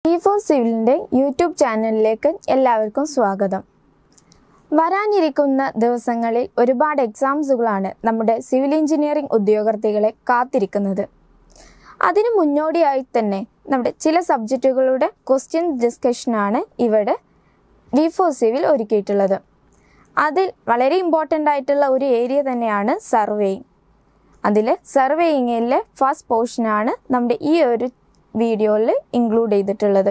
E4 സിവിലിന്റെ YouTube ചാനലിലേക്ക് എല്ലാവർക്കും സ്വാഗതം. വരാനിരിക്കുന്ന ദിവസങ്ങളിൽ ഒരുപാട് എക്സാംസുകളാണ് നമ്മുടെ സിവിൽ എഞ്ചിനീയറിംഗ് ഉദ്യോഗാർത്ഥികളെ കാത്തിരിക്കുന്നത്. അതിനു മുന്നോടിയായി തന്നെ നമ്മുടെ ചില സബ്ജക്റ്റുകളുടെ ക്വസ്റ്റ്യൻ ഡിസ്കഷനാണ് ഇവിടെ E4 സിവിൽ ഒരുക്കിയിട്ടുള്ളത്. അതിൽ വളരെ ഇമ്പോർട്ടൻ്റ് ആയിട്ടുള്ള ഒരു ഏരിയ തന്നെയാണ് സർവേയിങ്. അതിൽ സർവേയിങ്ങിലെ ഫസ്റ്റ് പോർഷനാണ് നമ്മുടെ ഈ ഒരു വീഡിയോയിൽ ഇൻക്ലൂഡ് ചെയ്തിട്ടുള്ളത്.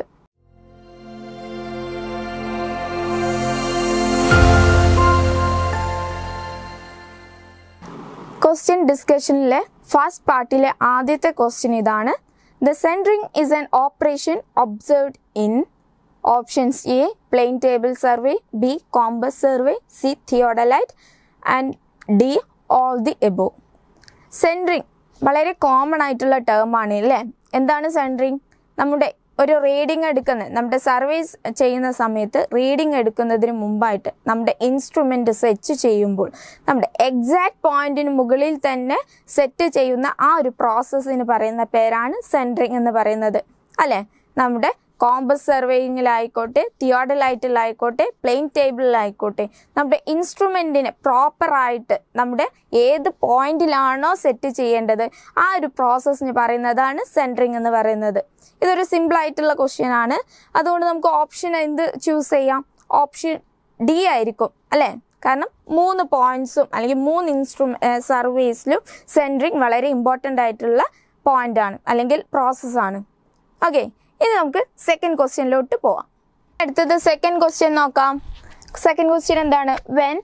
ക്വസ്റ്റ്യൻ ഡിസ്കഷനിലെ ഫസ്റ്റ് പാർട്ടിലെ ആദ്യത്തെ ക്വസ്റ്റ്യൻ ഇതാണ്. The centring is an operation observed in options A plane table survey, B compass survey, C theodolite and D all the above. Centring വളരെ കോമൺ ആയിട്ടുള്ള ടേം ആണ് അല്ലേ? എന്താണ് സെൻട്രിങ്? നമ്മുടെ ഒരു റീഡിങ് നമ്മുടെ സർവേസ് ചെയ്യുന്ന സമയത്ത് റീഡിങ് എടുക്കുന്നതിന് മുമ്പായിട്ട് നമ്മുടെ ഇൻസ്ട്രുമെൻ്റ് സെറ്റ് ചെയ്യുമ്പോൾ നമ്മുടെ എക്സാക്ട് പോയിന്റിന് മുകളിൽ തന്നെ സെറ്റ് ചെയ്യുന്ന ആ ഒരു പ്രോസസ്സിന് പറയുന്ന പേരാണ് സെൻട്രിങ് എന്ന് പറയുന്നത് അല്ലേ? നമ്മുടെ കോമ്പസ് സർവേയിങ്ങിലായിക്കോട്ടെ, തിയോഡലൈറ്റിലായിക്കോട്ടെ, പ്ലെയിൻ ടേബിളിലായിക്കോട്ടെ, നമ്മുടെ ഇൻസ്ട്രുമെൻറ്റിനെ പ്രോപ്പറായിട്ട് നമ്മുടെ ഏത് പോയിന്റിലാണോ സെറ്റ് ചെയ്യേണ്ടത് ആ ഒരു പ്രോസസ്സിന് പറയുന്നതാണ് സെൻട്രിങ് എന്ന് പറയുന്നത്. ഇതൊരു സിമ്പിളായിട്ടുള്ള ക്വസ്റ്റ്യൻ ആണ്. അതുകൊണ്ട് നമുക്ക് ഓപ്ഷൻ എന്ത് ചൂസ് ചെയ്യാം? ഓപ്ഷൻ ഡി ആയിരിക്കും അല്ലേ? കാരണം 3 പോയിന്റ്സും അല്ലെങ്കിൽ 3 സർവേസിലും സെൻട്രിങ് വളരെ ഇമ്പോർട്ടൻ്റ് ആയിട്ടുള്ള പോയിന്റ് ആണ് അല്ലെങ്കിൽ പ്രോസസ്സാണ്. ഓക്കെ, ഇനി നമുക്ക് സെക്കൻഡ് ക്വസ്റ്റ്യനിലോട്ട് പോവാം. അടുത്തത് സെക്കൻഡ് ക്വസ്റ്റ്യൻ നോക്കാം. സെക്കൻഡ് ക്വസ്റ്റ്യൻ എന്താണ്? When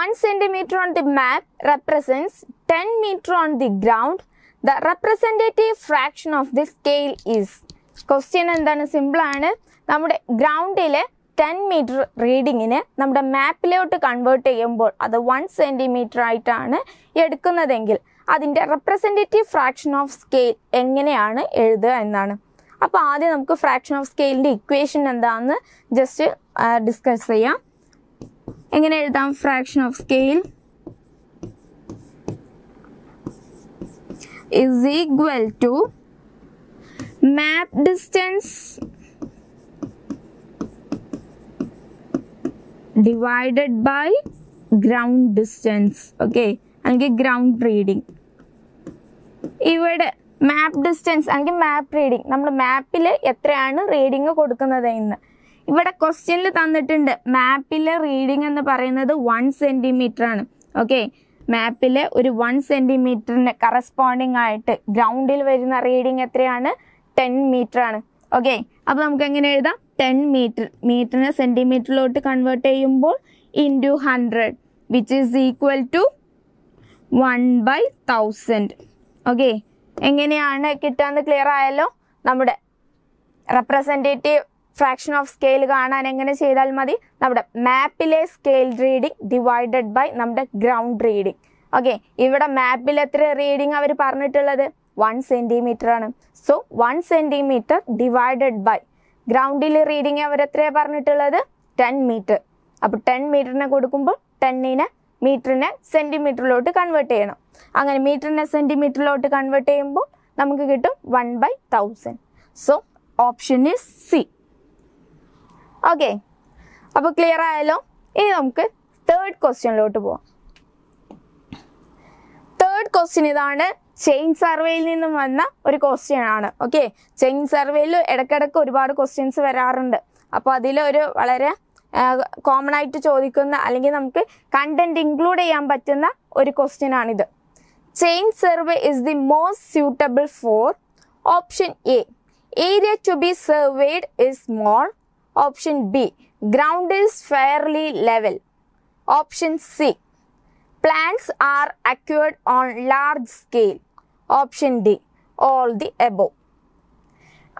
1 centimeter on the map represents 10 meter on the ground, the representative fraction of the scale is. Question എന്താണ്? സിമ്പിളാണ്. നമ്മുടെ ഗ്രൗണ്ടിലെ 10 മീറ്റർ റീഡിങ്ങിന് നമ്മുടെ മാപ്പിലോട്ട് കൺവേർട്ട് ചെയ്യുമ്പോൾ അത് 1 centimeter ആയിട്ടാണ് എടുക്കുന്നതെങ്കിൽ അതിൻ്റെ റെപ്രസെൻറ്റേറ്റീവ് ഫ്രാക്ഷൻ ഓഫ് സ്കെയിൽ എങ്ങനെയാണ് എഴുതുക എന്നാണ്. അപ്പോൾ ആദ്യം നമുക്ക് ഫ്രാക്ഷൻ ഓഫ് സ്കെയിലിൻ്റെ ഇക്വേഷൻ എന്താണെന്ന് ജസ്റ്റ് ഡിസ്കസ് ചെയ്യാം. എങ്ങനെ എഴുതാം? Fraction of scale is equal to map distance divided by ground distance. Okay, അല്ലെങ്കിൽ ഗ്രൗണ്ട് റീഡിങ്. ഇവിടെ മാപ്പ് ഡിസ്റ്റൻസ് അല്ലെങ്കിൽ മാപ്പ് റീഡിങ്, നമ്മൾ മാപ്പിൽ എത്രയാണ് റീഡിങ് കൊടുക്കുന്നത് എന്ന് ഇവിടെ ക്വസ്റ്റ്യനിൽ തന്നിട്ടുണ്ട്. മാപ്പിലെ റീഡിങ് എന്ന് പറയുന്നത് 1 centimeter ആണ്. ഓക്കെ, മാപ്പിലെ ഒരു 1 centimeterന് കറസ്പോണ്ടിങ് ആയിട്ട് ഗ്രൗണ്ടിൽ വരുന്ന റീഡിങ് എത്രയാണ്? 10 meter ആണ്. ഓക്കെ, അപ്പോൾ നമുക്ക് എങ്ങനെ എഴുതാം? 10 meter, മീറ്ററിനെ സെൻറ്റിമീറ്ററിലോട്ട് കൺവേർട്ട് ചെയ്യുമ്പോൾ into 100 which is equal to 1/1000. Okay, എങ്ങനെയാണ് കിട്ടാന്ന് ക്ലിയർ ആയല്ലോ? നമ്മുടെ റെപ്രസെൻറ്റേറ്റീവ് ഫ്രാക്ഷൻ ഓഫ് സ്കെയിൽ കാണാൻ എങ്ങനെ ചെയ്താൽ മതി? നമ്മുടെ മാപ്പിലെ സ്കെയിൽ റീഡിങ് ഡിവൈഡഡ് ബൈ നമ്മുടെ ഗ്രൗണ്ട് റീഡിങ്. ഓക്കെ, ഇവിടെ മാപ്പിൽ എത്ര റീഡിങ് അവർ പറഞ്ഞിട്ടുള്ളത്? 1 centimeter ആണ്. സോ 1 centimeter ഡിവൈഡഡ് ബൈ ഗ്രൗണ്ടിൽ റീഡിങ് അവർ എത്രയാണ് പറഞ്ഞിട്ടുള്ളത്? 10 meter. അപ്പോൾ 10 meterനെ കൊടുക്കുമ്പോൾ 10നെ മീറ്ററിനെ സെൻറ്റിമീറ്ററിലോട്ട് കൺവേർട്ട് ചെയ്യണം. അങ്ങനെ മീറ്ററിനെ സെൻറ്റിമീറ്ററിലോട്ട് കൺവേർട്ട് ചെയ്യുമ്പോൾ നമുക്ക് കിട്ടും 1/1000. So option is C. Okay, അപ്പോൾ ക്ലിയർ ആയല്ലോ? ഇനി നമുക്ക് തേർഡ് ക്വസ്റ്റ്യനിലോട്ട് പോവാം. തേർഡ് ക്വസ്റ്റ്യൻ ഇതാണ്. ചെയിൻ സർവേയിൽ നിന്നും വന്ന ഒരു ക്വസ്റ്റ്യൻ ആണ്. ഓക്കെ, ചെയിൻ സർവേയിൽ ഇടയ്ക്കിടയ്ക്ക് ഒരുപാട് ക്വസ്റ്റ്യൻസ് വരാറുണ്ട്. അപ്പോൾ അതിലൊരു വളരെ കോമൺ ആയിട്ട് ചോദിക്കുന്ന അല്ലെങ്കിൽ നമുക്ക് കണ്ടന്റ് ഇൻക്ലൂഡ് ചെയ്യാൻ പറ്റുന്ന ഒരു ക്വസ്റ്റ്യൻ ആണിത്. Chain survey is the most suitable for option A area to be surveyed is small, option B ground is fairly level, option C plants are required on large scale, option D all the above.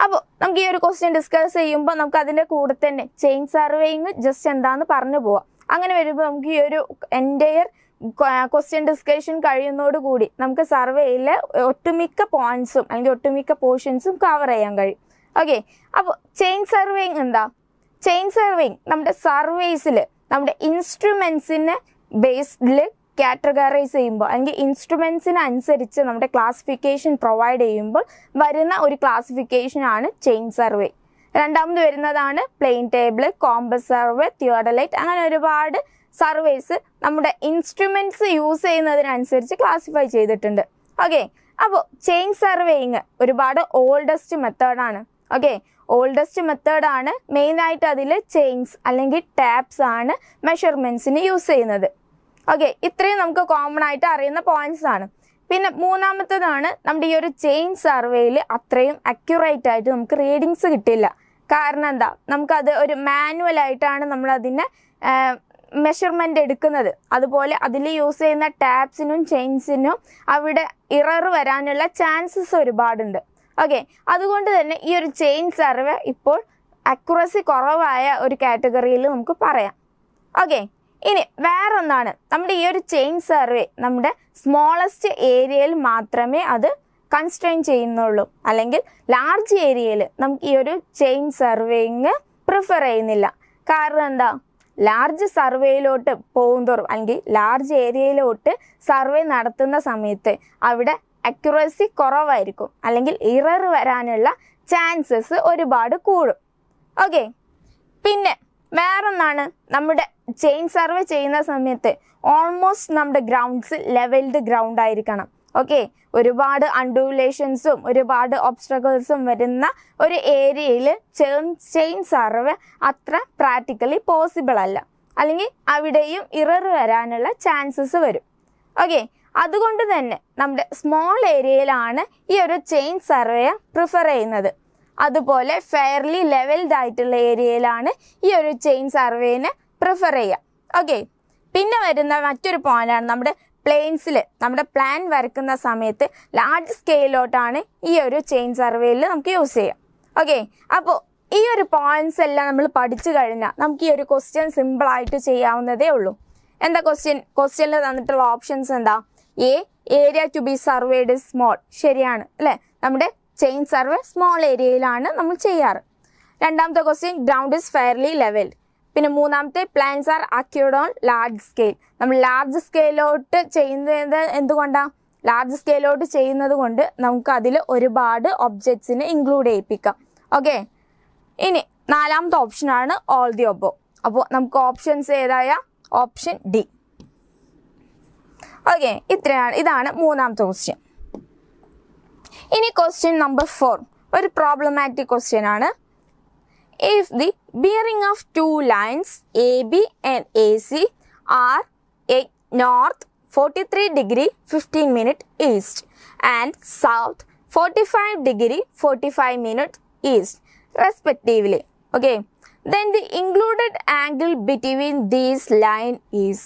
അപ്പോൾ നമുക്ക് ഈ ഒരു question discuss ചെയ്യുമ്പോൾ നമുക്ക് അതിൻ്റെ കൂടെ തന്നെ chain surveying just എന്താണെന്ന് പറഞ്ഞു പോവാം. അങ്ങനെ വരുമ്പോൾ നമുക്ക് ഈ ഒരു എൻ്റയർ ക്വസ്റ്റ്യൻ ഡിസ്കഷൻ കഴിയുന്നതോടുകൂടി നമുക്ക് സർവേയിലെ ഒട്ടുമിക്ക പോയിന്റ്സും അല്ലെങ്കിൽ ഒട്ടുമിക്ക പോർഷൻസും കവർ ചെയ്യാൻ കഴിയും. ഓക്കെ, അപ്പോൾ ചെയിൻ സർവേയിങ് എന്താ? ചെയിൻ സർവേയിങ് നമ്മുടെ സർവേസിൽ നമ്മുടെ ഇൻസ്ട്രുമെൻസിനെ ബേസ്ഡിൽ കാറ്റഗറൈസ് ചെയ്യുമ്പോൾ അല്ലെങ്കിൽ ഇൻസ്ട്രുമെൻസിന് അനുസരിച്ച് നമ്മുടെ ക്ലാസിഫിക്കേഷൻ പ്രൊവൈഡ് ചെയ്യുമ്പോൾ വരുന്ന ഒരു ക്ലാസിഫിക്കേഷൻ ആണ് ചെയിൻ സർവേ. രണ്ടാമത് വരുന്നതാണ് plane table, compass survey, theodolite, അങ്ങനെ ഒരുപാട് സർവേസ് നമ്മുടെ ഇൻസ്ട്രുമെന്റ്സ് യൂസ് ചെയ്യുന്നതിനനുസരിച്ച് ക്ലാസിഫൈ ചെയ്തിട്ടുണ്ട്. ഓക്കെ, അപ്പോൾ ചെയിൻ സർവേയിങ് ഒരുപാട് ഓൾഡസ്റ്റ് മെത്തേഡാണ്. ഓക്കെ, ഓൾഡസ്റ്റ് മെത്തേഡാണ്. മെയിനായിട്ട് അതിൽ ചെയിൻസ് അല്ലെങ്കിൽ ടാപ്സ് ആണ് മെഷർമെൻറ്റ്സിന് യൂസ് ചെയ്യുന്നത്. ഓക്കെ, ഇത്രയും നമുക്ക് കോമൺ ആയിട്ട് അറിയുന്ന പോയിന്റ്സ് ആണ്. പിന്നെ മൂന്നാമത്തേതാണ് നമ്മുടെ ഈ ഒരു ചെയിൻ സർവേയിൽ അത്രയും അക്യുറേറ്റ് ആയിട്ട് നമുക്ക് റീഡിങ്സ് കിട്ടില്ല. കാരണം എന്താ, നമുക്കത് ഒരു മാനുവൽ ആയിട്ടാണ് നമ്മളതിനെ മെഷർമെൻ്റ് എടുക്കുന്നത്. അതുപോലെ അതിൽ യൂസ് ചെയ്യുന്ന ടാപ്സിനും ചെയിൻസിനും അവിടെ ഇറർ വരാനുള്ള ചാൻസസ് ഒരുപാടുണ്ട്. ഓക്കെ, അതുകൊണ്ട് തന്നെ ഈ ഒരു ചെയിൻ സർവേ ഇപ്പോൾ അക്യുറസി കുറവായ ഒരു കാറ്റഗറിയിൽ നമുക്ക് പറയാം. ഓക്കെ, ഇനി വേറൊന്നാണ്, നമ്മുടെ ഈ ഒരു ചെയിൻ സർവേ നമ്മുടെ സ്മോളസ്റ്റ് ഏരിയയിൽ മാത്രമേ അത് കൺസ്ട്രെയിൻ ചെയ്യുന്നുള്ളൂ. അല്ലെങ്കിൽ ലാർജ് ഏരിയയിൽ നമുക്ക് ഈ ഒരു ചെയിൻ സർവേയിങ് പ്രിഫർ ചെയ്യുന്നില്ല. കാരണം എന്താ, ലാർജ് സർവേയിലോട്ട് പോകുന്തോറും അല്ലെങ്കിൽ ലാർജ് ഏരിയയിലോട്ട് സർവേ നടത്തുന്ന സമയത്ത് അവിടെ അക്യുറസി കുറവായിരിക്കും, അല്ലെങ്കിൽ ഇറർ വരാനുള്ള ചാൻസസ് ഒരുപാട് കൂടും. ഓക്കെ, പിന്നെ വേറൊന്നാണ്, നമ്മുടെ ചെയിൻ സർവേ ചെയ്യുന്ന സമയത്ത് ഓൾമോസ്റ്റ് നമ്മുടെ ഗ്രൗണ്ട്സ് ലെവൽഡ് ഗ്രൗണ്ട് ആയിരിക്കണം. ഓക്കെ, ഒരുപാട് അൺഡുലേഷൻസും ഒരുപാട് ഒബ്സ്റ്റക്കിൾസും വരുന്ന ഒരു ഏരിയയിൽ ചെയിൻ സർവേ അത്ര പ്രാക്ടിക്കലി പോസിബിൾ അല്ല, അല്ലെങ്കിൽ അവിടെയും ഇറർ വരാനുള്ള ചാൻസസ് വരും. ഓക്കെ, അതുകൊണ്ട് തന്നെ നമ്മുടെ സ്മോൾ ഏരിയയിലാണ് ഈ ഒരു ചെയിൻ സർവേ പ്രിഫർ ചെയ്യുന്നത്. അതുപോലെ ഫെയർലി ലെവൽഡ് ആയിട്ടുള്ള ഏരിയയിലാണ് ഈ ഒരു ചെയിൻ സർവേനെ പ്രിഫർ ചെയ്യുക. ഓക്കെ, പിന്നെ വരുന്ന മറ്റൊരു പോയിന്റാണ് നമ്മുടെ പ്ലെയിൻസിൽ നമ്മുടെ പ്ലാൻ വരയ്ക്കുന്ന സമയത്ത് ലാർജ് സ്കെയിലോട്ടാണ് ഈ ഒരു ചെയിൻ സർവേയിൽ നമുക്ക് യൂസ് ചെയ്യാം. ഓക്കെ, അപ്പോൾ ഈ ഒരു പോയിന്റ്സ് എല്ലാം നമ്മൾ പഠിച്ചു കഴിഞ്ഞാൽ നമുക്ക് ഈ ഒരു ക്വസ്റ്റ്യൻ സിമ്പിളായിട്ട് ചെയ്യാവുന്നതേ ഉള്ളൂ. എന്താ ക്വസ്റ്റ്യനിൽ തന്നിട്ടുള്ള ഓപ്ഷൻസ് എന്താ? A, area to be surveyed is small. ശരിയാണ് അല്ലേ, നമ്മുടെ ചെയിൻ സർവേ സ്മോൾ ഏരിയയിലാണ് നമ്മൾ ചെയ്യാറ്. രണ്ടാമത്തെ question ground is fairly levelled. പിന്നെ മൂന്നാമത്തെ plans are required on large scale. നമ്മൾ ലാർജ് സ്കെയിലോട്ട് ചെയ്യുന്നത് എന്തുകൊണ്ടാണ്? ലാർജ് സ്കെയിലോട്ട് ചെയ്യുന്നത് കൊണ്ട് നമുക്ക് അതിൽ ഒരുപാട് ഒബ്ജക്ട്സിനെ ഇൻക്ലൂഡ് ചെയ്യിപ്പിക്കാം. ഓക്കെ, ഇനി നാലാമത്തെ ഓപ്ഷനാണ് ഓൾ ദി അബോവ്. അപ്പോൾ നമുക്ക് ഓപ്ഷൻസ് ഏതായ? Option D. ഓക്കെ, ഇതാണ് മൂന്നാമത്തെ ക്വസ്റ്റ്യൻ. ഇനി ക്വസ്റ്റ്യൻ നമ്പർ 4 ഒരു പ്രോബ്ലമാറ്റിക് ക്വസ്റ്റ്യൻ ആണ്. If the bearing of two lines AB and AC are at north 43 degree 15 minute east and south 45 degree 45 minute east respectively, okay, then the included angle between these line is.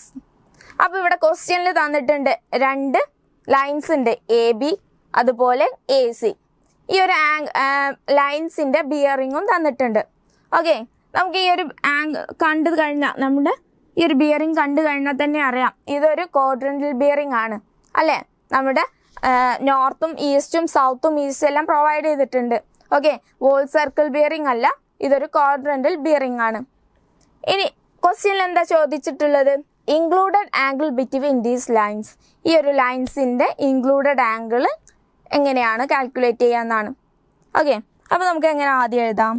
അപ്പോൾ ഇവിടെ ക്വസ്റ്റ്യനിൽ തന്നിട്ടുണ്ട് രണ്ട് lines ഉണ്ട്, A B അതുപോലെ A C. ഈ ഒരു ലൈൻസിൻ്റെ ബിയറിങ്ങും തന്നിട്ടുണ്ട്. ഓക്കെ, നമുക്ക് ഈ ഒരു കണ്ടു കഴിഞ്ഞാൽ നമ്മുടെ ഈ ഒരു ബിയറിംഗ് കണ്ടു കഴിഞ്ഞാൽ തന്നെ അറിയാം ഇതൊരു ക്വാഡ്രന്റൽ ബിയറിംഗ് ആണ് അല്ലേ. നമ്മുടെ നോർത്തും ഈസ്റ്റും സൗത്തും ഈസ്റ്റും എല്ലാം പ്രൊവൈഡ് ചെയ്തിട്ടുണ്ട്. ഓക്കെ, വോൾ സർക്കിൾ ബിയറിംഗ് അല്ല, ഇതൊരു ക്വാഡ്രന്റൽ ബിയറിംഗ് ആണ്. ഇനി ക്വസ്റ്റ്യനിൽ എന്താ ചോദിച്ചിട്ടുള്ളത്? Included angle between these lines. ഈ ഒരു ലൈൻസിൻ്റെ ഇൻക്ലൂഡഡ് ആംഗിൾ എങ്ങനെയാണ് കാൽക്കുലേറ്റ് ചെയ്യാന്നാണ്. ഓക്കെ, അപ്പോൾ നമുക്ക് എങ്ങനെ ആദ്യം എഴുതാം?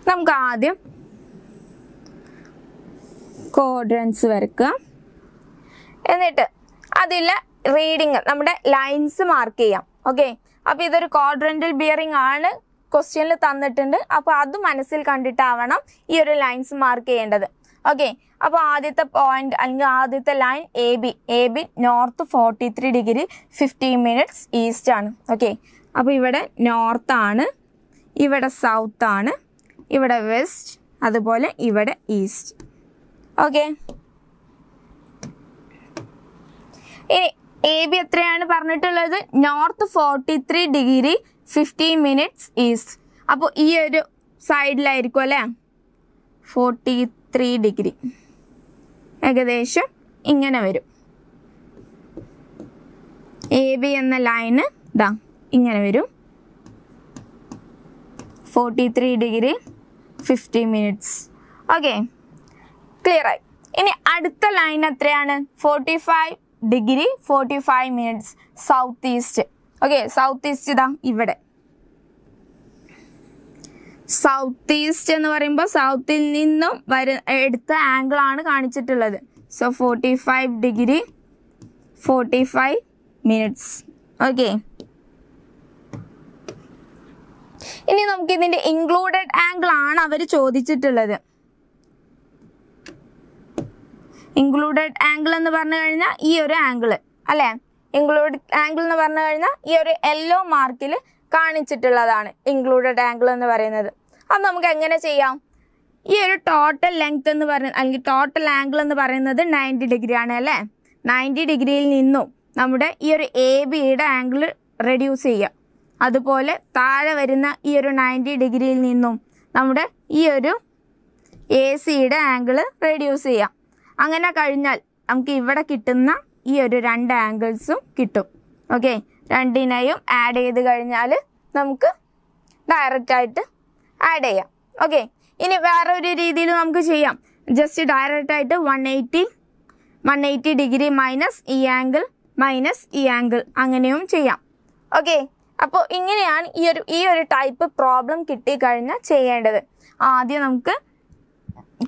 നമുക്ക് ആദ്യം ക്വാഡ്രൻസ് വരക്കുക, എന്നിട്ട് അതിൽ റീഡിങ് നമ്മുടെ ലൈൻസ് മാർക്ക് ചെയ്യാം. ഓക്കെ, അപ്പോൾ ഇതൊരു ക്വാഡ്രന്റൽ ബിയറിംഗ് ആണ്, ക്വസ്റ്റ്യനിൽ തന്നിട്ടുണ്ട്. അപ്പോൾ അത് മനസ്സിൽ കണ്ടിട്ടാവണം ഈ ഒരു ലൈൻസ് മാർക്ക് ചെയ്യേണ്ടത്. ഓക്കെ, അപ്പോൾ ആദ്യത്തെ പോയിന്റ് അല്ലെങ്കിൽ ആദ്യത്തെ line A B north 43 degree 15 minutes east ആണ്. ഓക്കെ, അപ്പോൾ ഇവിടെ നോർത്താണ്, ഇവിടെ സൗത്ത് ആണ്, ഇവിടെ വെസ്റ്റ്, അതുപോലെ ഇവിടെ ഈസ്റ്റ്. ഓക്കെ, ഇനി എ ബി എത്രയാണ് പറഞ്ഞിട്ടുള്ളത്? North 43 degree 15 minutes east. അപ്പോൾ ഈ ഒരു സൈഡിലായിരിക്കും അല്ലേ 43 ഡിഗ്രി, ഏകദേശം ഇങ്ങനെ വരും. എ ബി എന്ന ലൈന് ഇതാ ഇങ്ങനെ വരും, 43 ഡിഗ്രി 50 മിനിറ്റ്സ്. ഓക്കെ, ക്ലിയർ ആയി. ഇനി അടുത്ത ലൈൻ എത്രയാണ്? 45 degree 45 minutes south east. Okay, south east ഇതാ ഇവിടെ. സൗത്ത് ഈസ്റ്റ് എന്ന് പറയുമ്പോൾ സൗത്തിൽ നിന്നും എടുത്ത ആംഗിൾ ആണ് കാണിച്ചിട്ടുള്ളത്. So 45 degree 45 minutes. ഓക്കെ, ഇനി നമുക്ക് ഇതിന്റെ ഇൻക്ലൂഡഡ് ആംഗിൾ ആണ് അവർ ചോദിച്ചിട്ടുള്ളത്. ഇൻക്ലൂഡഡ് ആംഗിൾ എന്ന് പറഞ്ഞു കഴിഞ്ഞാൽ ഈ ഒരു ആംഗിൾ അല്ലേ? ഇൻക്ലൂഡഡ് ആംഗിൾ എന്ന് പറഞ്ഞു കഴിഞ്ഞാൽ ഈ ഒരു യെല്ലോ മാർക്കിൽ കാണിച്ചിട്ടുള്ളതാണ് ഇൻക്ലൂഡഡ് ആംഗിൾ എന്ന് പറയുന്നത്. അത് നമുക്ക് എങ്ങനെ ചെയ്യാം? ഈ ഒരു ടോട്ടൽ ലെങ്ത് എന്ന് പറയുന്നത് അല്ലെങ്കിൽ ടോട്ടൽ ആംഗിൾ എന്ന് പറയുന്നത് 90 ഡിഗ്രി ആണ് അല്ലേ? 90 ഡിഗ്രിയിൽ നിന്നും നമ്മുടെ ഈ ഒരു എ ബിയുടെ ആംഗിൾ റെഡ്യൂസ് ചെയ്യുക. അതുപോലെ താഴെ വരുന്ന ഈ ഒരു 90 ഡിഗ്രിയിൽ നിന്നും നമ്മുടെ ഈ ഒരു എ സിയുടെ ആംഗിൾ റെഡ്യൂസ് ചെയ്യാം. അങ്ങനെ കഴിഞ്ഞാൽ നമുക്ക് ഇവിടെ കിട്ടുന്ന ഈ ഒരു 2 ആംഗിൾസും കിട്ടും. ഓക്കെ, രണ്ടിനെയും ആഡ് ചെയ്ത് കഴിഞ്ഞാൽ നമുക്ക് ഡയറക്റ്റായിട്ട് ആഡ് ചെയ്യാം. ഓക്കെ, ഇനി വേറൊരു രീതിയിൽ നമുക്ക് ചെയ്യാം. ജസ്റ്റ് ഡയറക്റ്റായിട്ട് 180 ഡിഗ്രി മൈനസ് ഈ ആംഗിൾ അങ്ങനെയും ചെയ്യാം. ഓക്കെ, അപ്പോൾ ഇങ്ങനെയാണ് ഈ ഒരു ടൈപ്പ് പ്രോബ്ലം കിട്ടിക്കഴിഞ്ഞാൽ ചെയ്യേണ്ടത്. ആദ്യം നമുക്ക്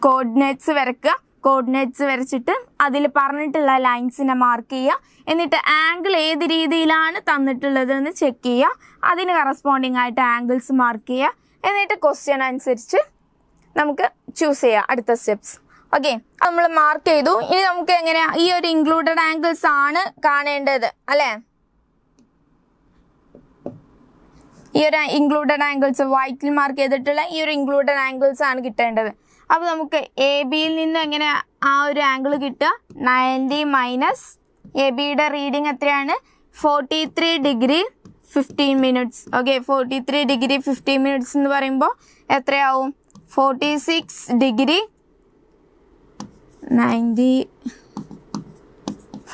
കോർഡിനേറ്റ്സ് വരയ്ക്കുക. കോർഡിനേറ്റ്സ് വരച്ചിട്ട് അതിൽ പറഞ്ഞിട്ടുള്ള ലൈൻസിനെ മാർക്ക് ചെയ്യുക. എന്നിട്ട് ആംഗിൾ ഏത് രീതിയിലാണ് തന്നിട്ടുള്ളത് എന്ന് ചെക്ക് ചെയ്യുക. അതിന് കറസ്പോണ്ടിങ് ആയിട്ട് ആംഗിൾസ് മാർക്ക് ചെയ്യുക. എന്നിട്ട് ക്വസ്റ്റ്യൻ അനുസരിച്ച് നമുക്ക് ചൂസ് ചെയ്യാം അടുത്ത സ്റ്റെപ്സ്. ഓക്കെ, നമ്മൾ മാർക്ക് ചെയ്തു. ഇനി നമുക്ക് എങ്ങനെയാ ഈ ഒരു ഇൻക്ലൂഡഡ് ആംഗിൾസ് ആണ് കാണേണ്ടത് അല്ലേ? ഈ ഒരു ഇൻക്ലൂഡഡ് ആംഗിൾസ് വൈറ്റിൽ മാർക്ക് ചെയ്തിട്ടുള്ള ഈ ഒരു ഇൻക്ലൂഡഡ് ആംഗിൾസ് ആണ് കിട്ടേണ്ടത്. അപ്പോൾ നമുക്ക് എ ബിയിൽ നിന്ന് എങ്ങനെ ആ ഒരു ആംഗിൾ കിട്ടുക? 90 മൈനസ് എ ബിയുടെ റീഡിങ് എത്രയാണ്? 43 degree 15 minutes. Okay, 43 degree 15 minutes എന്ന് പറയുമ്പോൾ എത്രയാവും? 46 degree 90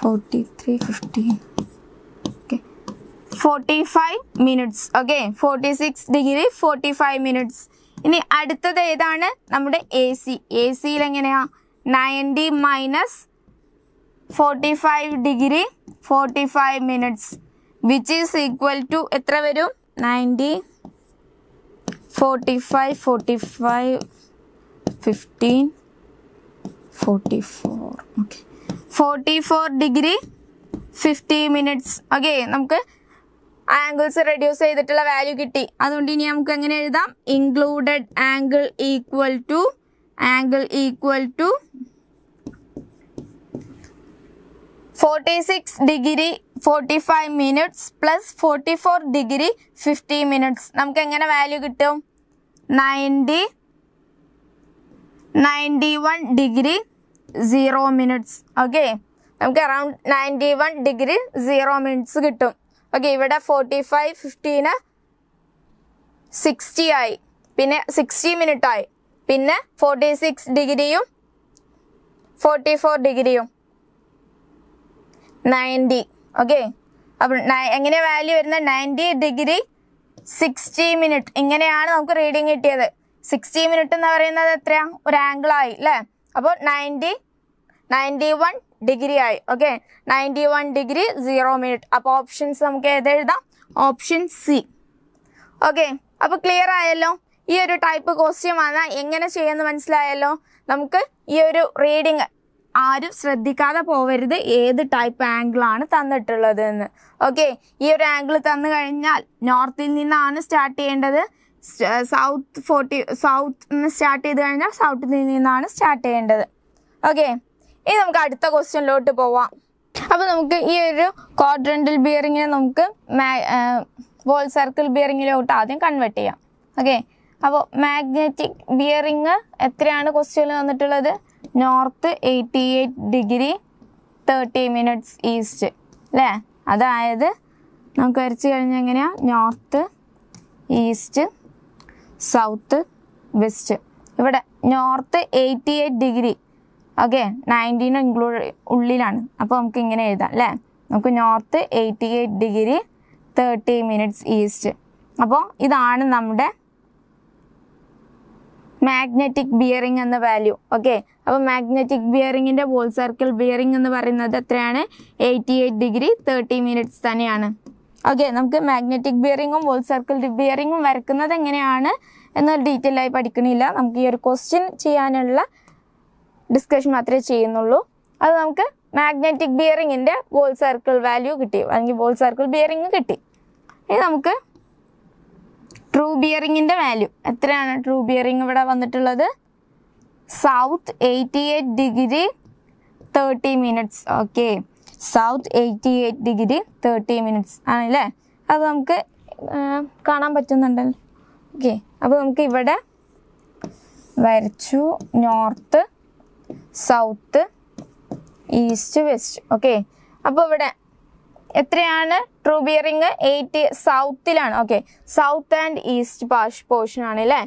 43 15 okay 45 minutes. Okay, 46 degree 45 minutes. ഇനി അടുത്തത് ഏതാണ്? നമ്മുടെ എ സി. എ സിയിൽ എങ്ങനെയാ? 90 minus 45 degree 45 minutes which is equal to എത്ര വരും? 90 45 45 15 44 ഓക്കെ 44 ഡിഗ്രി 50 മിനിറ്റ്സ്. ഓക്കെ, നമുക്ക് ആംഗിൾസ് റെഡ്യൂസ് ചെയ്തിട്ടുള്ള വാല്യൂ കിട്ടി. അതുകൊണ്ട് ഇനി നമുക്ക് എങ്ങനെ എഴുതാം? Included angle equal to 46 degree 45 minutes plus 44 degree 50 minutes. നമുക്ക് എങ്ങനെ വാല്യൂ കിട്ടും? 91 ഡിഗ്രി 0 മിനിറ്റ്സ്. ഓക്കെ, നമുക്ക് അറൗണ്ട് 91 ഡിഗ്രി 0 മിനിറ്റ്സ് കിട്ടും. ഓക്കെ, ഇവിടെ 45 15 60 ആയി, പിന്നെ 60 മിനിറ്റ് ആയി, പിന്നെ 46 ഡിഗ്രിയും 44 ഡിഗ്രിയും 90. ഓക്കെ, അപ്പം എങ്ങനെ വാല്യൂ വരുന്നത്? 90 ഡിഗ്രി 60 മിനിറ്റ്. ഇങ്ങനെയാണ് നമുക്ക് റീഡിങ് കിട്ടിയത്. 60 മിനിറ്റ് എന്ന് പറയുന്നത് എത്രയാ? ഒരു ആംഗിൾ ആയി അല്ലേ? അപ്പോൾ 91 ഡിഗ്രി ആയി. Okay, 91 degree 0 minute. അപ്പോൾ ഓപ്ഷൻസ് നമുക്ക് ഏതെഴുതാം? Option C. ഓക്കെ, അപ്പോൾ ക്ലിയർ ആയല്ലോ? ഈ ഒരു ടൈപ്പ് ക്വസ്റ്റ്യൻ വന്നാൽ എങ്ങനെ ചെയ്യുമെന്ന് മനസ്സിലായല്ലോ? നമുക്ക് ഈ ഒരു റീഡിങ് ആരും ശ്രദ്ധിക്കാതെ പോവരുത്, ഏത് ടൈപ്പ് ആംഗിളാണ് തന്നിട്ടുള്ളത് എന്ന്. ഓക്കെ, ഈ ഒരു ആംഗിൾ തന്നു കഴിഞ്ഞാൽ നോർത്തിൽ നിന്നാണ് സ്റ്റാർട്ട് ചെയ്യേണ്ടത്. സൗത്ത് സ്റ്റാർട്ട് ചെയ്ത് കഴിഞ്ഞാൽ സൗത്തിൽ നിന്നാണ് സ്റ്റാർട്ട് ചെയ്യേണ്ടത്. ഓക്കെ, ഇനി നമുക്ക് അടുത്ത ക്വസ്റ്റ്യനിലോട്ട് പോവാം. അപ്പോൾ നമുക്ക് ഈ ഒരു ക്വാഡ്രന്റൽ ബിയറിങ്ങിനെ നമുക്ക് വോൾ സർക്കിൾ ബിയറിങ്ങിലോട്ട് ആദ്യം കൺവേർട്ട് ചെയ്യാം. ഓക്കെ, അപ്പോൾ മാഗ്നറ്റിക് ബിയറിങ് എത്രയാണ് ക്വസ്റ്റ്യനിൽ തന്നിട്ടുള്ളത്? നോർത്ത് 88 ഡിഗ്രി 30 മിനിറ്റ്സ് ഈസ്റ്റ് അല്ലേ? അതായത് നമുക്ക് വരച്ച് കഴിഞ്ഞാൽ എങ്ങനെയാണ്? North east south west. ഇവിടെ നോർത്ത് 88 ഡിഗ്രി. ഓക്കെ, 90 ഇൻക്ലൂഡ് ഉള്ളിലാണ്. അപ്പോൾ നമുക്ക് ഇങ്ങനെ എഴുതാം അല്ലേ? നമുക്ക് നോർത്ത് 88 ഡിഗ്രി 30 മിനിറ്റ്സ് ഈസ്റ്റ്. അപ്പോൾ ഇതാണ് നമ്മുടെ മാഗ്നറ്റിക് ബിയറിംഗ് എന്ന വാല്യൂ. ഓക്കെ, അപ്പോൾ മാഗ്നറ്റിക് ബിയറിങ്ങിൻ്റെ വോൾ സർക്കിൾ ബിയറിംഗ് എന്ന് പറയുന്നത് എത്രയാണ്? 88 ഡിഗ്രി 30 മിനിറ്റ്സ് തന്നെയാണ്. ഓക്കെ, നമുക്ക് മാഗ്നറ്റിക് ബിയറിങ്ങും വോൾ സർക്കിൾ ബിയറിങ്ങും വരക്കുന്നത് എങ്ങനെയാണ് എന്നൊരു ഡീറ്റെയിൽ ആയി പഠിക്കണില്ല. നമുക്ക് ഈ ഒരു ക്വസ്റ്റ്യൻ ചെയ്യാനുള്ള ഡിസ്കഷൻ മാത്രമേ ചെയ്യുന്നുള്ളൂ. അത് നമുക്ക് മാഗ്നറ്റിക് ബിയറിങ്ങിൻ്റെ വോൾ സർക്കിൾ വാല്യൂ കിട്ടി, അല്ലെങ്കിൽ വോൾ സർക്കിൾ ബിയറിങ് കിട്ടി. ഇനി നമുക്ക് ട്രൂ ബിയറിങ്ങിൻ്റെ വാല്യൂ എത്രയാണ്? ട്രൂ ബിയറിങ് ഇവിടെ വന്നിട്ടുള്ളത് south 88 degree 30 minutes. Okay, south 88 degree 30 minutes ആണല്ലേ. അത് നമുക്ക് കാണാൻ പറ്റുന്നുണ്ടല്ലോ. ഓക്കെ, അപ്പോൾ നമുക്ക് ഇവിടെ വരച്ചു north, south, east, west. Okay, അപ്പോൾ ഇവിടെ എത്രയാണ് ട്രൂ ബിയറിങ്? 80 സൗത്തിലാണ്. Okay, south and east portion ആണ് അല്ലേ.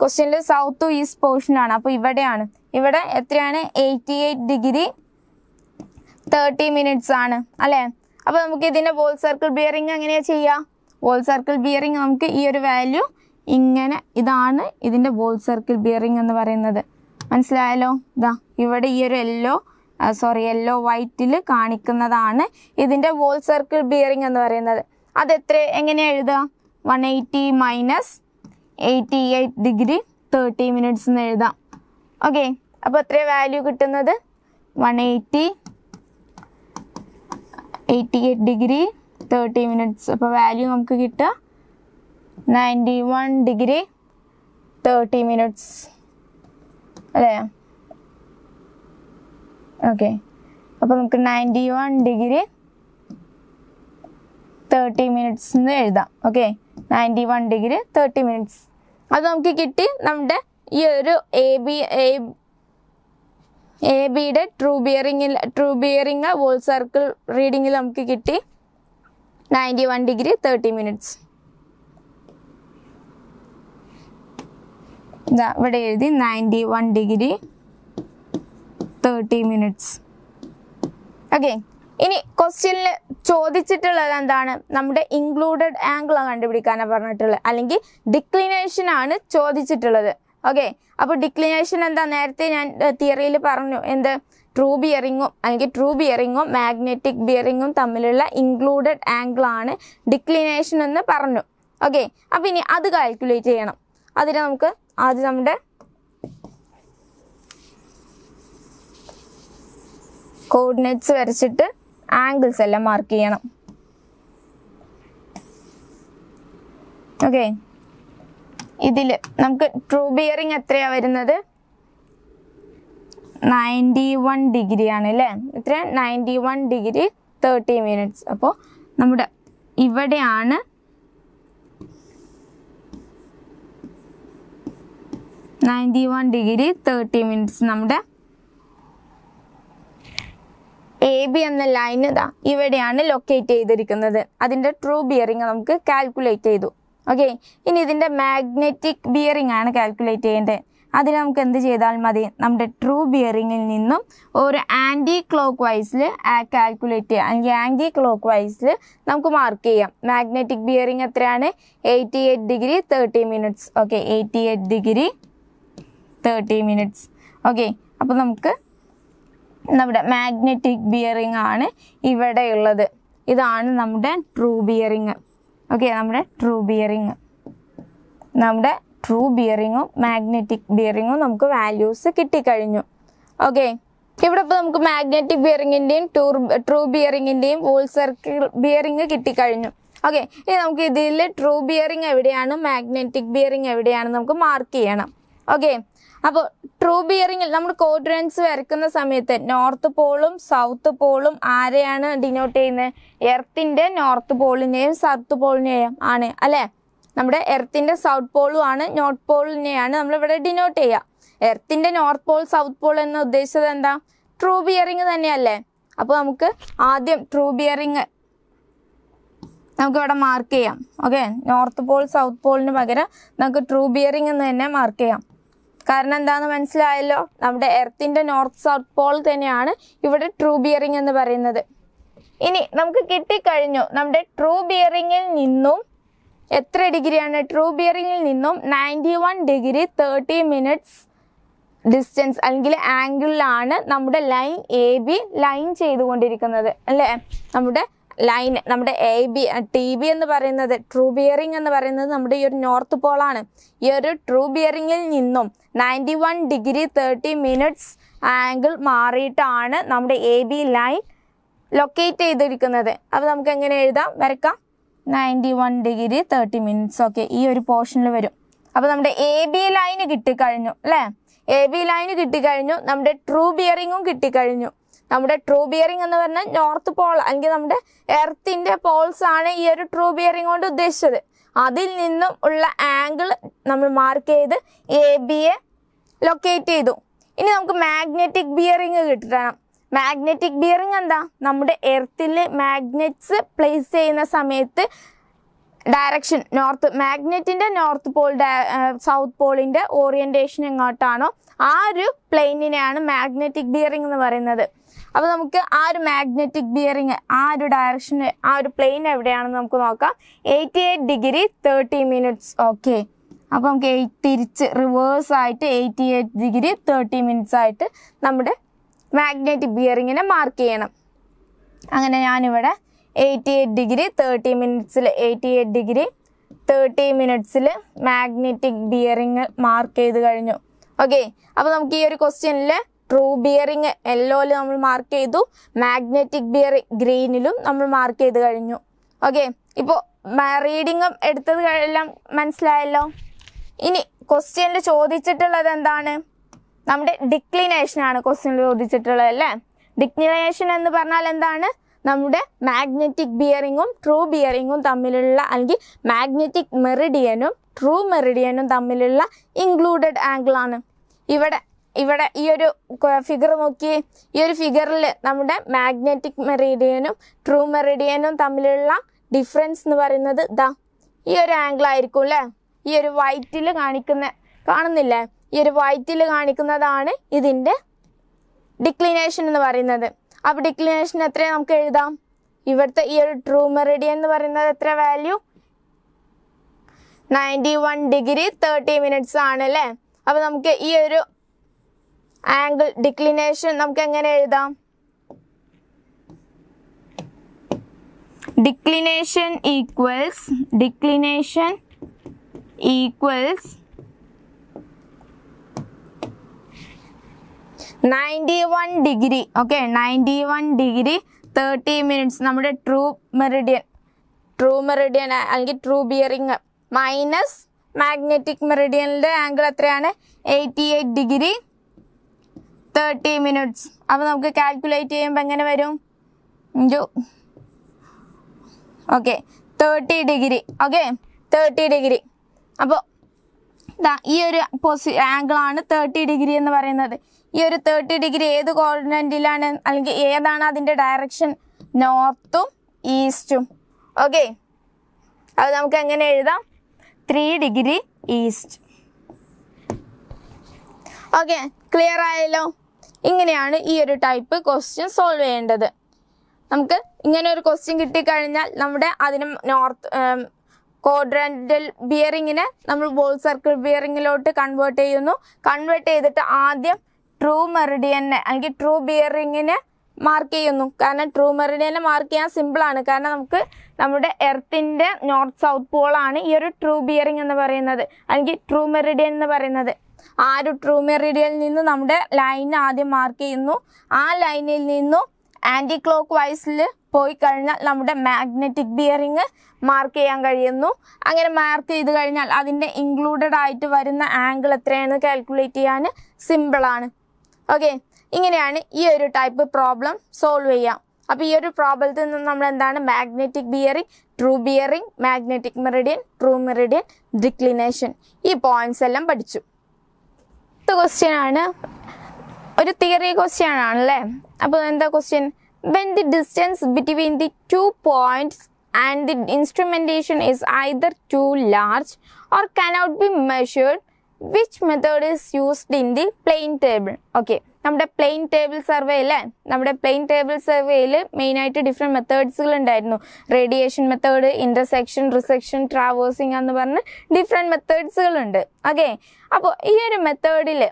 ക്വസ്റ്റ്യനിൽ സൗത്ത് ടു ഈസ്റ്റ് പോർഷൻ ആണ്. അപ്പോൾ ഇവിടെയാണ്, ഇവിടെ എത്രയാണ്? 88 ഡിഗ്രി 30 മിനിറ്റ്സ് ആണ് അല്ലേ. അപ്പോൾ നമുക്ക് ഇതിൻ്റെ വോൾ സർക്കിൾ ബിയറിങ് എങ്ങനെയാണ് ചെയ്യുക? വോൾ സർക്കിൾ ബിയറിങ് നമുക്ക് ഈ ഒരു വാല്യൂ ഇങ്ങനെ, ഇതാണ് ഇതിൻ്റെ വോൾ സർക്കിൾ ബിയറിങ് എന്ന് പറയുന്നത്. മനസ്സിലായല്ലോ? ഇതാ ഇവിടെ ഈ ഒരു യെല്ലോ വൈറ്റിൽ കാണിക്കുന്നതാണ് ഇതിൻ്റെ വോൾ സർക്കിൾ ബിയറിങ് എന്ന് പറയുന്നത്. എങ്ങനെയാണ് എഴുതുക? 180 മൈനസ് 88 ഡിഗ്രി 30 മിനിറ്റ്സ് എന്ന് എഴുതാം. ഓക്കെ, അപ്പോൾ എത്ര വാല്യൂ കിട്ടുന്നത്? 88 ഡിഗ്രി 30 മിനിറ്റ്സ്. അപ്പോൾ വാല്യൂ നമുക്ക് കിട്ടുക 91 ഡിഗ്രി 30 മിനിറ്റ്സ് അല്ലേ. ഓക്കെ, അപ്പോൾ നമുക്ക് 91 ഡിഗ്രി 30 മിനിറ്റ്സ് എന്ന് എഴുതാം. ഓക്കെ, 91 ഡിഗ്രി 30 മിനിറ്റ്സ് അത് നമുക്ക് കിട്ടി. നമ്മുടെ ഈ ഒരു എ ബിയുടെ ട്രൂ ബിയറിങ് വോൾ സർക്കിൾ റീഡിങ്ങിൽ നമുക്ക് കിട്ടി 91 ഡിഗ്രി 30 മിനിറ്റ്സ്. ഇവിടെ എഴുതി 91 ഡിഗ്രി 30 മിനിറ്റ്സ്. ഓക്കെ, ഇനി ക്വസ്റ്റ്യനിൽ ചോദിച്ചിട്ടുള്ളത് എന്താണ്? നമ്മുടെ ഇൻക്ലൂഡഡ് ആംഗിൾ കണ്ടുപിടിക്കാനാണ് പറഞ്ഞിട്ടുള്ളത്, അല്ലെങ്കിൽ ഡിക്ലിനേഷൻ ആണ് ചോദിച്ചിട്ടുള്ളത്. ഓക്കെ, അപ്പോൾ ഡിക്ലിനേഷൻ എന്താ? നേരത്തെ ഞാൻ തിയറിയിൽ പറഞ്ഞു, എന്ത്? ട്രൂ ബിയറിങ്ങും മാഗ്നറ്റിക് ബിയറിങ്ങും തമ്മിലുള്ള ഇൻക്ലൂഡഡ് ആംഗിൾ ആണ് ഡിക്ലിനേഷൻ എന്ന് പറഞ്ഞു. ഓക്കെ, അപ്പോൾ ഇനി അത് കാൽക്കുലേറ്റ് ചെയ്യണം. അതിന് നമുക്ക് ആദ്യം നമ്മുടെ കോർഡിനേറ്റ്സ് വരച്ചിട്ട് ആംഗിൾസ് എല്ലാം മാർക്ക് ചെയ്യണം. ഓക്കെ, ഇതിൽ നമുക്ക് ട്രൂ ബിയറിങ് എത്രയാണ് വരുന്നത്? 91 ഡിഗ്രി ആണ് അല്ലേ. എത്ര? 91 ഡിഗ്രി 30 മിനിറ്റ്സ്. അപ്പോൾ നമ്മുടെ ഇവിടെയാണ് 91 ഡിഗ്രി 30 മിനിറ്റ്സ് നമ്മുടെ എ ബി എന്ന ലൈൻ ഇവിടെയാണ് ലൊക്കേറ്റ് ചെയ്തിരിക്കുന്നത്. അതിൻ്റെ ട്രൂ ബിയറിങ് നമുക്ക് കാൽക്കുലേറ്റ് ചെയ്തു. ഓക്കെ, ഇനി ഇതിൻ്റെ മാഗ്നറ്റിക് ബിയറിങ് ആണ് കാൽക്കുലേറ്റ് ചെയ്യേണ്ടത്. അതിന് നമുക്ക് എന്ത് ചെയ്താൽ മതി? നമ്മുടെ ട്രൂ ബിയറിങ്ങിൽ നിന്നും ഒരു ആൻറ്റി ക്ലോക്ക് വൈസിൽ കാൽക്കുലേറ്റ് ചെയ്യാം, അല്ലെങ്കിൽ ആൻറ്റി ക്ലോക്ക് വൈസിൽ നമുക്ക് മാർക്ക് ചെയ്യാം. മാഗ്നറ്റിക് ബിയറിങ് എത്രയാണ്? 88 degree 30 minutes. Okay, 88 degree 30 minutes. Okay, അപ്പോൾ നമുക്ക് നമ്മുടെ മാഗ്നറ്റിക് ബിയറിങ് ആണ് ഇവിടെയുള്ളത്. ഇതാണ് നമ്മുടെ ട്രൂ ബിയറിങ്. ഓക്കെ, നമ്മുടെ ട്രൂ ബിയറിങ്ങും മാഗ്നറ്റിക് ബിയറിങ്ങും നമുക്ക് വാല്യൂസ് കിട്ടിക്കഴിഞ്ഞു. ഓക്കെ, ഇവിടെ ഇപ്പോൾ നമുക്ക് മാഗ്നറ്റിക് ബിയറിങ്ങിൻ്റെയും ട്രൂ ബിയറിങ്ങിൻ്റെയും വോൾ സർക്കിൾ ബിയറിങ് കിട്ടിക്കഴിഞ്ഞു. ഓക്കെ, ഇനി നമുക്ക് ഇതിൽ ട്രൂ ബിയറിങ് എവിടെയാണ്, മാഗ്നറ്റിക് ബിയറിങ് എവിടെയാണ് നമുക്ക് മാർക്ക് ചെയ്യണം. ഓക്കെ, അപ്പോൾ ട്രൂ ബിയറിങ്ങിൽ നമ്മൾ കോർഡിനേറ്റ്സ് വരയ്ക്കുന്ന സമയത്ത് നോർത്ത് പോളും സൗത്ത് പോളും ആരെയാണ് ഡിനോട്ട് ചെയ്യുന്നത്? എർത്തിൻ്റെ നോർത്ത് പോളിനെയും സൗത്ത് പോളിനെയും ആണ് അല്ലേ. നമ്മുടെ എർത്തിൻ്റെ സൗത്ത് പോളും ആണ്, നോർത്ത് പോളിനെയാണ് നമ്മളിവിടെ ഡിനോട്ട് ചെയ്യുക. എർത്തിൻ്റെ നോർത്ത് പോൾ സൗത്ത് പോൾ എന്ന് ഉദ്ദേശിച്ചത് എന്താ? ട്രൂ ബിയറിങ് തന്നെയല്ലേ. അപ്പോൾ നമുക്ക് ആദ്യം ട്രൂ ബിയറിങ് നമുക്കിവിടെ മാർക്ക് ചെയ്യാം. ഓക്കെ, നോർത്ത് പോൾ സൗത്ത് പോളിന് പകരം നമുക്ക് ട്രൂ ബിയറിങ് എന്ന് തന്നെ മാർക്ക് ചെയ്യാം. കാരണം എന്താണെന്ന് മനസ്സിലായല്ലോ? നമ്മുടെ എർത്തിൻ്റെ നോർത്ത് സൗത്ത് പോൾ തന്നെയാണ് ഇവിടെ ട്രൂ ബിയറിങ് എന്ന് പറയുന്നത്. ഇനി നമുക്ക് കിട്ടിക്കഴിഞ്ഞു നമ്മുടെ ട്രൂ ബിയറിങ്ങിൽ നിന്നും എത്ര ഡിഗ്രിയാണ്? ട്രൂ ബിയറിങ്ങിൽ നിന്നും 91 ഡിഗ്രി 30 മിനിറ്റ്സ് ഡിസ്റ്റൻസ് അല്ലെങ്കിൽ ആംഗിളിലാണ് നമ്മുടെ ലൈൻ എ ബി ലൈൻ ചെയ്തുകൊണ്ടിരിക്കുന്നത് അല്ലേ. നമ്മുടെ ലൈൻ നമ്മുടെ എ ബി ടി ബി എന്ന് പറയുന്നത് ട്രൂ ബിയറിംഗ് എന്ന് പറയുന്നത് നമ്മുടെ ഈ ഒരു നോർത്ത് പോളാണ്. ഈ ഒരു ട്രൂ ബിയറിംഗിൽ നിന്നും 91 ഡിഗ്രി 30 മിനിറ്റ്സ് ആംഗിൾ മാറിയിട്ടാണ് നമ്മുടെ എ ബി ലൈൻ ലൊക്കേറ്റ് ചെയ്തിരിക്കുന്നത്. അപ്പോൾ നമുക്ക് എങ്ങനെ എഴുതാം, വരക്കാം. 91 ഡിഗ്രി 30 മിനിറ്റ്സ്. ഓക്കെ, ഈ ഒരു പോർഷനിൽ വരും. അപ്പോൾ നമ്മുടെ എ ബി ലൈന് കിട്ടിക്കഴിഞ്ഞു അല്ലേ. എ ബി ലൈന് കിട്ടിക്കഴിഞ്ഞു, നമ്മുടെ ട്രൂ ബിയറിംഗും കിട്ടിക്കഴിഞ്ഞു. നമ്മുടെ ട്രൂ ബിയറിംഗ് എന്ന് പറഞ്ഞാൽ നോർത്ത് പോൾ അല്ലെങ്കിൽ നമ്മുടെ എർത്തിന്റെ പോൾസ് ആണ് ഈ ഒരു ട്രൂ ബിയറിംഗ് കൊണ്ട് ഉദ്ദേശിച്ചത്. അതിൽ നിന്നും ഉള്ള ആംഗിൾ നമ്മൾ മാർക്ക് ചെയ്ത് എ ബിയെ ലൊക്കേറ്റ് ചെയ്തു. ഇനി നമുക്ക് മാഗ്നറ്റിക് ബിയറിംഗ് കിട്ടണം. മാഗ്നറ്റിക് ബിയറിംഗ് എന്താ, നമ്മുടെ എർത്തിൽ മാഗ്നറ്റ്സ് പ്ലേസ് ചെയ്യുന്ന സമയത്ത് ഡയറക്ഷൻ നോർത്ത്, മാഗ്നറ്റിന്റെ നോർത്ത് പോൾ സൗത്ത് പോളിന്റെ ഓറിയന്റേഷൻ എങ്ങോട്ടാണോ ആ ഒരു പ്ലെയിനിനെയാണ് മാഗ്നറ്റിക് ബിയറിംഗ് എന്ന് പറയുന്നത്. അപ്പോൾ നമുക്ക് ആ ഒരു മാഗ്നറ്റിക് ബിയറിംഗ് ആ ഒരു ഡയറക്ഷന് ആ ഒരു പ്ലെയിൻ എവിടെയാണെന്ന് നമുക്ക് നോക്കാം. 88 ഡിഗ്രി 30 മിനിറ്റ്സ്. ഓക്കെ, അപ്പോൾ നമുക്ക് തിരിച്ച് റിവേഴ്സ് ആയിട്ട് 88 ഡിഗ്രി 30 മിനിറ്റ്സ് ആയിട്ട് നമ്മുടെ മാഗ്നറ്റിക് ബിയറിങ്ങിനെ മാർക്ക് ചെയ്യണം. അങ്ങനെ ഞാനിവിടെ 88 ഡിഗ്രി 30 മിനിറ്റ്സിൽ 88 ഡിഗ്രി 30 മിനിറ്റ്സിൽ മാഗ്നറ്റിക് ബിയറിംഗ് മാർക്ക് ചെയ്ത് കഴിഞ്ഞു. ഓക്കെ, അപ്പോൾ നമുക്ക് ഈ ഒരു ക്വസ്റ്റ്യനിൽ ട്രൂ ബിയറിംഗ് യെല്ലോയിൽ നമ്മൾ മാർക്ക് ചെയ്തു, മാഗ്നറ്റിക് ബിയറിംഗ് ഗ്രീനിലും നമ്മൾ മാർക്ക് ചെയ്ത് കഴിഞ്ഞു. ഓക്കെ, ഇപ്പോൾ റീഡിങ്ങും എടുത്തത് എല്ലാം മനസ്സിലായല്ലോ. ഇനി ക്വസ്റ്റ്യനിൽ ചോദിച്ചിട്ടുള്ളത് എന്താണ്, നമ്മുടെ ഡിക്ലിനേഷൻ ആണ് ക്വസ്റ്റ്യനിൽ ചോദിച്ചിട്ടുള്ളത് അല്ലേ. ഡിക്ലിനേഷൻ എന്ന് പറഞ്ഞാൽ എന്താണ്, നമ്മുടെ മാഗ്നറ്റിക് ബിയറിങ്ങും ട്രൂ ബിയറിങ്ങും തമ്മിലുള്ള അല്ലെങ്കിൽ മാഗ്നറ്റിക് മെറിഡിയനും ട്രൂ മെറിഡിയനും തമ്മിലുള്ള ഇൻക്ലൂഡഡ് ആംഗിൾ ആണ്. ഇവിടെ ഈ ഒരു ഫിഗർ നോക്കിയേ. ഈ ഒരു ഫിഗറിൽ നമ്മുടെ മാഗ്നറ്റിക് മെറിഡിയനും ട്രൂ മെറിഡിയനും തമ്മിലുള്ള ഡിഫറൻസ് എന്ന് പറയുന്നത് ഈ ഒരു ആംഗിൾ ആയിരിക്കും അല്ലേ. ഈ ഒരു വൈറ്റിൽ കാണുന്നില്ലേ, ഈ ഒരു വൈറ്റിൽ കാണിക്കുന്നതാണ് ഇതിൻ്റെ ഡിക്ലിനേഷൻ എന്ന് പറയുന്നത്. അപ്പോൾ ഡിക്ലിനേഷൻ എത്രയാണ് നമുക്ക് എഴുതാം, ഇവിടുത്തെ ഈ ഒരു ട്രൂ മെറിഡിയൻ എന്ന് പറയുന്നത് എത്ര വാല്യൂ 91 ഡിഗ്രി 30 മിനിറ്റ്സ് ആണ് അല്ലേ. അപ്പോൾ നമുക്ക് ഈ ഒരു ആംഗിൾ ഡിക്ലിനേഷൻ നമുക്ക് എങ്ങനെ എഴുതാം, declination equals 91 degree. Okay, 91 degree 30 minutes നമ്മുടെ ട്രൂ മെറിഡിയൻ അല്ലെങ്കിൽ ട്രൂ ബിയറിംഗ് മൈനസ് മാഗ്നറ്റിക് മെറിഡിയനിലെ ആംഗിൾ എത്രയാണ് 88 ഡിഗ്രി 30 മിനിറ്റ്സ്. അപ്പോൾ നമുക്ക് കാൽക്കുലേറ്റ് ചെയ്യുമ്പോൾ എങ്ങനെ വരും, ഓക്കെ 30 ഡിഗ്രി. Okay 30 degree. അപ്പോൾ ഈ ഒരു ആംഗിൾ ആണ് 30 ഡിഗ്രി എന്ന് പറയുന്നത്. ഈ ഒരു 30 ഡിഗ്രി ഏത് കോർഡിനന്റിലാണ് അല്ലെങ്കിൽ ഏതാണ് അതിൻ്റെ ഡയറക്ഷൻ, നോർത്തും ഈസ്റ്റും. ഓക്കെ, അത് നമുക്ക് എങ്ങനെ എഴുതാം, 3 ഡിഗ്രി ഈസ്റ്റ്. ഓക്കെ, ക്ലിയർ ആയല്ലോ. ഇങ്ങനെയാണ് ഈ ഒരു ടൈപ്പ് ക്വസ്റ്റ്യൻ സോൾവ് ചെയ്യേണ്ടത്. നമുക്ക് ഇങ്ങനെ ഒരു ക്വസ്റ്റ്യൻ കിട്ടിക്കഴിഞ്ഞാൽ നമ്മുടെ അതിന് നോർത്ത് ക്വാഡ്രന്റൽ ബിയറിങ്ങിനെ നമ്മൾ ബോൾ സർക്കിൾ ബിയറിങ്ങിലോട്ട് കൺവേർട്ട് ചെയ്യുന്നു. കൺവേർട്ട് ചെയ്തിട്ട് ആദ്യം ട്രൂ മെറിഡിയനെ അല്ലെങ്കിൽ ട്രൂ ബിയറിങ്ങിനെ മാർക്ക് ചെയ്യുന്നു. കാരണം ട്രൂ മെറിഡിയനെ മാർക്ക് ചെയ്യാൻ സിമ്പിളാണ്. കാരണം നമുക്ക് നമ്മുടെ എർത്തിൻ്റെ നോർത്ത് സൗത്ത് പോളാണ് ഈ ഒരു ട്രൂ ബിയറിംഗ് എന്ന് പറയുന്നത് അല്ലെങ്കിൽ ട്രൂ മെറിഡിയൻ എന്ന് പറയുന്നത്. ആ ഒരു ട്രൂ മെറിഡിയനിൽ നിന്ന് നമ്മുടെ ലൈൻ ആദ്യം മാർക്ക് ചെയ്യുന്നു. ആ ലൈനിൽ നിന്നും ആൻറ്റി ക്ലോക്ക് വൈസിൽ പോയി കഴിഞ്ഞാൽ നമ്മുടെ മാഗ്നറ്റിക് ബിയറിംഗ് മാർക്ക് ചെയ്യാൻ കഴിയുന്നു. അങ്ങനെ മാർക്ക് ചെയ്ത് കഴിഞ്ഞാൽ അതിൻ്റെ ഇൻക്ലൂഡഡ് ആയിട്ട് വരുന്ന ആംഗിൾ എത്രയാണ് കാൽക്കുലേറ്റ് ചെയ്യാൻ സിമ്പിളാണ്. ഓക്കെ, ഇങ്ങനെയാണ് ഈ ഒരു ടൈപ്പ് പ്രോബ്ലം സോൾവ് ചെയ്യാം. അപ്പോൾ ഈ ഒരു പ്രോബ്ലത്തിൽ നിന്ന് നമ്മൾ എന്താണ് magnetic bearing, true bearing, magnetic Meridian, true Meridian, declination ഈ പോയിന്റ്സ് എല്ലാം പഠിച്ചു. അടുത്ത ക്വസ്റ്റ്യൻ ആണ്, ഒരു തിയറി ക്വസ്റ്റ്യൻ ആണല്ലേ. അപ്പോൾ എന്താ question, when the distance between the 2 points and the instrumentation is either too large or cannot be measured, which method is used in the plane table? Okay, നമ്മുടെ plain table survey അല്ലേ, നമ്മുടെ plain table സർവേയിൽ മെയിനായിട്ട് different മെത്തേഡ്സുകൾ ഉണ്ടായിരുന്നു. Radiation method, intersection, resection, traversing എന്ന് പറഞ്ഞ് different മെത്തേഡ്സുകളുണ്ട്. Okay, അപ്പോൾ ഈ ഒരു മെത്തേഡിൽ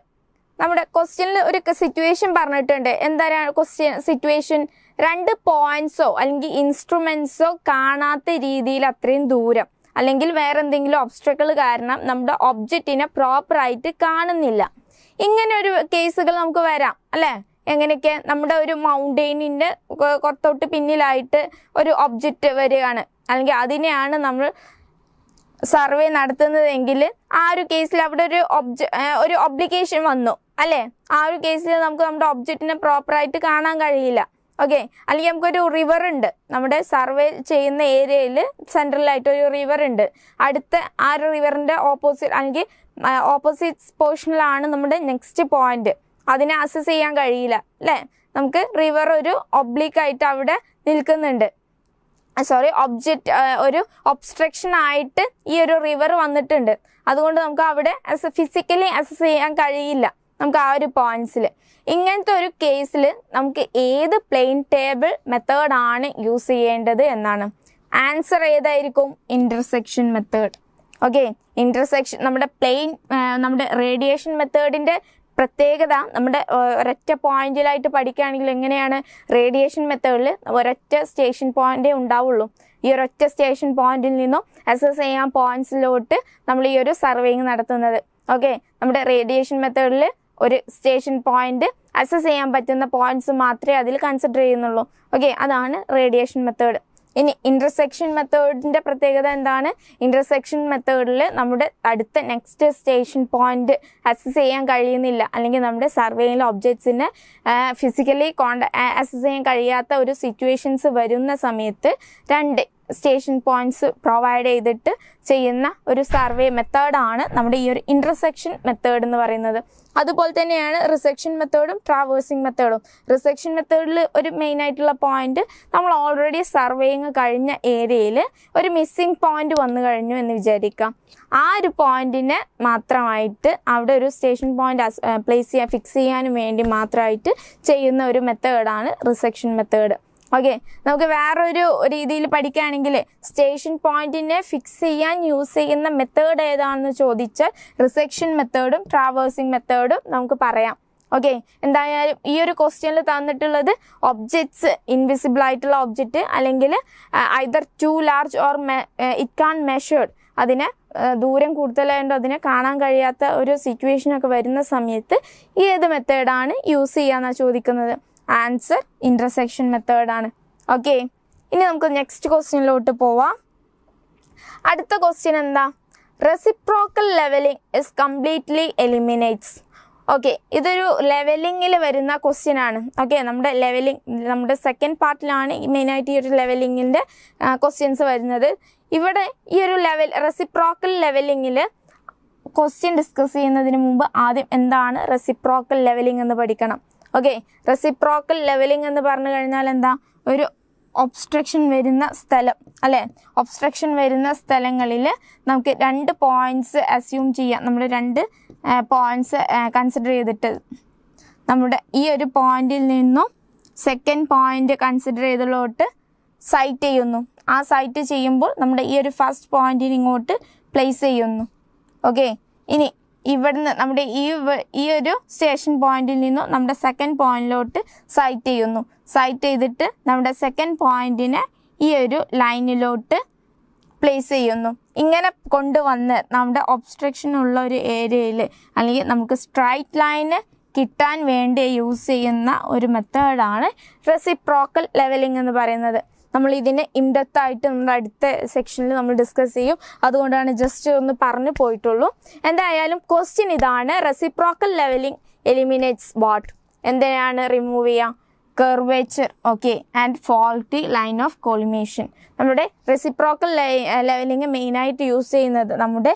നമ്മുടെ ക്വസ്റ്റ്യനിൽ ഒരു സിറ്റുവേഷൻ പറഞ്ഞിട്ടുണ്ട്. എന്താണ് ക്വസ്റ്റ്യൻ സിറ്റുവേഷൻ? 2 പോയിന്റ്സോ അല്ലെങ്കിൽ ഇൻസ്ട്രുമെന്റ്സോ കാണാത്ത രീതിയിൽ അത്രയും ദൂരം അല്ലെങ്കിൽ വേറെ എന്തെങ്കിലും ഒബ്സ്റ്റക്കിൾ കാരണം നമ്മുടെ ഒബ്ജക്റ്റിനെ പ്രോപ്പറായിട്ട് കാണുന്നില്ല. ഇങ്ങനെ ഒരു കേസുകൾ നമുക്ക് വരാം അല്ലേ? എങ്ങനെയൊക്കെ? നമ്മുടെ ഒരു മൗണ്ടെയിനിൻ്റെ തൊട്ട് പിന്നിലായിട്ട് ഒരു ഒബ്ജക്റ്റ് വരികയാണ്, അല്ലെങ്കിൽ അതിനെയാണ് നമ്മൾ സർവേ നടത്തുന്നതെങ്കിൽ ആ ഒരു കേസിൽ അവിടെ ഒരു ഒബ്ലിഗേഷൻ വന്നു അല്ലേ? ആ ഒരു കേസിൽ നമുക്ക് നമ്മുടെ ഒബ്ജക്റ്റിനെ പ്രോപ്പറായിട്ട് കാണാൻ കഴിയില്ല. ഓക്കെ, അല്ലെങ്കിൽ നമുക്കൊരു റിവർ ഉണ്ട്, നമ്മുടെ സർവേ ചെയ്യുന്ന ഏരിയയിൽ സെൻട്രലായിട്ട് ഒരു റിവർ ഉണ്ട്. അടുത്ത ആ ഒരു റിവറിൻ്റെ ഓപ്പോസിറ്റ് അല്ലെങ്കിൽ ഓപ്പോസിറ്റ് പോർഷനിലാണ് നമ്മുടെ നെക്സ്റ്റ് പോയിന്റ്. അതിനെ അസസ് ചെയ്യാൻ കഴിയില്ല അല്ലേ? നമുക്ക് റിവർ ഒരു ഒബ്ലിക്കായിട്ട് അവിടെ നിൽക്കുന്നുണ്ട്, ഒരു ഒബ്സ്ട്രക്ഷൻ ആയിട്ട് ഈ ഒരു റിവർ വന്നിട്ടുണ്ട്. അതുകൊണ്ട് നമുക്ക് അവിടെ ഫിസിക്കലി അസസ് ചെയ്യാൻ കഴിയില്ല നമുക്ക് ആ ഒരു പോയിന്റ്സിൽ. ഇങ്ങനത്തെ ഒരു കേസിൽ നമുക്ക് ഏത് പ്ലെയിൻ ടേബിൾ മെത്തേഡാണ് യൂസ് ചെയ്യേണ്ടത് എന്നാണ്. ആൻസർ ഏതായിരിക്കും? Intersection method. ഓക്കെ, ഇന്റർസെക്ഷൻ നമ്മുടെ റേഡിയേഷൻ മെത്തേഡിന്റെ പ്രത്യേകത നമ്മുടെ ഒരൊറ്റ പോയിന്റിലായിട്ട് പഠിക്കുകയാണെങ്കിൽ എങ്ങനെയാണ്? റേഡിയേഷൻ മെത്തേഡിൽ ഒരൊറ്റ സ്റ്റേഷൻ പോയിന്റേ ഉണ്ടാവുള്ളൂ. ഈ ഒരൊറ്റ സ്റ്റേഷൻ പോയിന്റിൽ നിന്നും അസസ് ചെയ്യാൻ പോയിന്റ്സിലോട്ട് നമ്മൾ ഈ ഒരു സർവേയിങ് നടത്തുന്നത്. ഓക്കെ, നമ്മുടെ റേഡിയേഷൻ മെത്തേഡിൽ ഒരു സ്റ്റേഷൻ പോയിന്റ് അസസ് ചെയ്യാൻ പറ്റുന്ന പോയിന്റ്സ് മാത്രമേ അതിൽ കൺസിഡർ ചെയ്യുന്നുള്ളൂ. ഓക്കെ, അതാണ് റേഡിയേഷൻ മെത്തേഡ്. ഇനി ഇന്റർസെക്ഷൻ മെത്തേഡിന്റെ പ്രത്യേകത എന്താണ്? ഇന്റർസെക്ഷൻ മെത്തേഡിൽ നമ്മുടെ അടുത്ത നെക്സ്റ്റ് സ്റ്റേഷൻ പോയിന്റ് അസസ് ചെയ്യാൻ കഴിയുന്നില്ല, അല്ലെങ്കിൽ നമ്മുടെ സർവേയിലെ ഒബ്ജക്ട്സിനെ ഫിസിക്കലി അസസ് ചെയ്യാൻ കഴിയാത്ത ഒരു സിറ്റുവേഷൻസ് വരുന്ന സമയത്ത് 2 സ്റ്റേഷൻ പോയിന്റ്സ് പ്രൊവൈഡ് ചെയ്തിട്ട് ചെയ്യുന്ന ഒരു സർവേ മെത്തേഡാണ് നമ്മുടെ ഈ ഒരു ഇന്റർസെക്ഷൻ മെത്തേഡ് എന്ന് പറയുന്നത്. അതുപോലെ തന്നെയാണ് റിസെക്ഷൻ മെത്തേഡും ട്രാവേഴ്സിംഗ് മെത്തേഡും. റിസെക്ഷൻ മെത്തേഡിൽ ഒരു മെയിൻ ആയിട്ടുള്ള പോയിന്റ്, നമ്മൾ ഓൾറെഡി സർവേയിങ് കഴിഞ്ഞ ഏരിയയിൽ ഒരു മിസ്സിംഗ് പോയിന്റ് വന്നു കഴിഞ്ഞു എന്ന് വിചാരിക്കാം. ആ ഒരു പോയിന്റിനെ മാത്രമായിട്ട് അവിടെ ഒരു സ്റ്റേഷൻ പോയിന്റ് ഫിക്സ് ചെയ്യാനും വേണ്ടി മാത്രമായിട്ട് ചെയ്യുന്ന ഒരു മെത്തേഡാണ് റിസെക്ഷൻ മെത്തേഡ്. ഓക്കെ, നമുക്ക് വേറൊരു രീതിയിൽ പഠിക്കുകയാണെങ്കിൽ സ്റ്റേഷൻ പോയിന്റിനെ ഫിക്സ് ചെയ്യാൻ യൂസ് ചെയ്യുന്ന മെത്തേഡ് ഏതാണെന്ന് ചോദിച്ചാൽ റിസെക്ഷൻ മെത്തേഡും ട്രാവേഴ്സിംഗ് മെത്തേഡും നമുക്ക് പറയാം. ഓക്കെ, എന്തായാലും ഈ ഒരു ക്വസ്റ്റ്യനിൽ തന്നിട്ടുള്ളത് ഒബ്ജക്ട്സ്, ഇൻവിസിബിൾ ആയിട്ടുള്ള ഒബ്ജക്റ്റ് അല്ലെങ്കിൽ either too large or it can measured, അതിനെ ദൂരം കൂടുതലായതുകൊണ്ട് അതിനെ കാണാൻ കഴിയാത്ത ഒരു സിറ്റുവേഷനൊക്കെ വരുന്ന സമയത്ത് ഏത് മെത്തേഡാണ് യൂസ് ചെയ്യാന്നാണ് ചോദിക്കുന്നത്. ആൻസർ ഇന്റർസെക്ഷൻ മെത്തേഡാണ്. ഓക്കെ, ഇനി നമുക്ക് നെക്സ്റ്റ് ക്വസ്റ്റ്യനിലോട്ട് പോവാം. അടുത്ത ക്വസ്റ്റ്യൻ എന്താ? Reciprocal leveling is completely eliminates. Okay, ഇതൊരു ലെവലിങ്ങിൽ വരുന്ന ക്വസ്റ്റ്യൻ ആണ്. ഓക്കെ, നമ്മുടെ സെക്കൻഡ് പാർട്ടിലാണ് മെയിനായിട്ട് ഈ ഒരു ലെവലിങ്ങിൻ്റെ ക്വസ്റ്റ്യൻസ് വരുന്നത്. ഇവിടെ ഈ ഒരു റെസിപ്രോക്കൽ ലെവലിങ്ങിൽ ക്വസ്റ്റ്യൻ ഡിസ്കസ് ചെയ്യുന്നതിന് മുമ്പ് ആദ്യം എന്താണ് റെസിപ്രോക്കൽ ലെവലിംഗ് എന്ന് പഠിക്കണം. ഓക്കെ, റെസിപ്രോക്കൽ ലെവലിംഗ് എന്ന് പറഞ്ഞു കഴിഞ്ഞാൽ എന്താ? ഒരു ഒബ്സ്ട്രക്ഷൻ വരുന്ന സ്ഥലം അല്ലേ? ഒബ്സ്ട്രക്ഷൻ വരുന്ന സ്ഥലങ്ങളിൽ നമുക്ക് 2 പോയിന്റ്സ് അസ്യൂം ചെയ്യാം. നമ്മൾ 2 പോയിന്റ്സ് കൺസിഡർ ചെയ്തിട്ട് നമ്മുടെ ഈ ഒരു പോയിന്റിൽ നിന്നും സെക്കൻഡ് പോയിന്റ് കൺസിഡർ ചെയ്തതിലോട്ട് സൈറ്റ് ചെയ്യുന്നു. ആ സൈറ്റ് ചെയ്യുമ്പോൾ നമ്മുടെ ഈ ഒരു ഫസ്റ്റ് പോയിന്റിന് ഇങ്ങോട്ട് പ്ലേസ് ചെയ്യുന്നു. ഓക്കെ, ഇനി ഇവിടുന്ന് നമ്മുടെ ഈ ഒരു സ്റ്റേഷൻ പോയിന്റിൽ നിന്നും നമ്മുടെ സെക്കൻഡ് പോയിന്റിലോട്ട് സൈറ്റ് ചെയ്യുന്നു. സൈറ്റ് ചെയ്തിട്ട് നമ്മുടെ സെക്കൻഡ് പോയിന്റിനെ ഈ ഒരു ലൈനിലോട്ട് പ്ലേസ് ചെയ്യുന്നു. ഇങ്ങനെ കൊണ്ടുവന്ന് നമ്മുടെ ഒബ്സ്ട്രക്ഷൻ ഉള്ള ഒരു ഏരിയയിൽ അല്ലെങ്കിൽ നമുക്ക് സ്ട്രൈറ്റ് ലൈന് കിട്ടാൻ വേണ്ടി യൂസ് ചെയ്യുന്ന ഒരു മെത്തേഡാണ് റെസിപ്രോക്കൽ ലെവലിംഗ് എന്ന് പറയുന്നത്. നമ്മൾ ഇതിനെ ഇൻഡെപ്ത് ആയിട്ട് നമ്മുടെ അടുത്ത സെക്ഷനിൽ നമ്മൾ ഡിസ്കസ് ചെയ്യും. അതുകൊണ്ടാണ് ജസ്റ്റ് ഒന്ന് പറഞ്ഞു പോയിട്ടുള്ളൂ. എന്തായാലും ക്വസ്റ്റ്യൻ ഇതാണ്: റെസിപ്രോക്കൽ ലെവലിംഗ് എലിമിനേറ്റ്സ് വാട്ട്? എന്തിനാണ് റിമൂവ് ചെയ്യുക? Curvature. Okay, and faulty line of collimation. നമ്മുടെ റെസിപ്രോക്കൽ ലെവലിംഗ് മെയിനായിട്ട് യൂസ് ചെയ്യുന്നത് നമ്മുടെ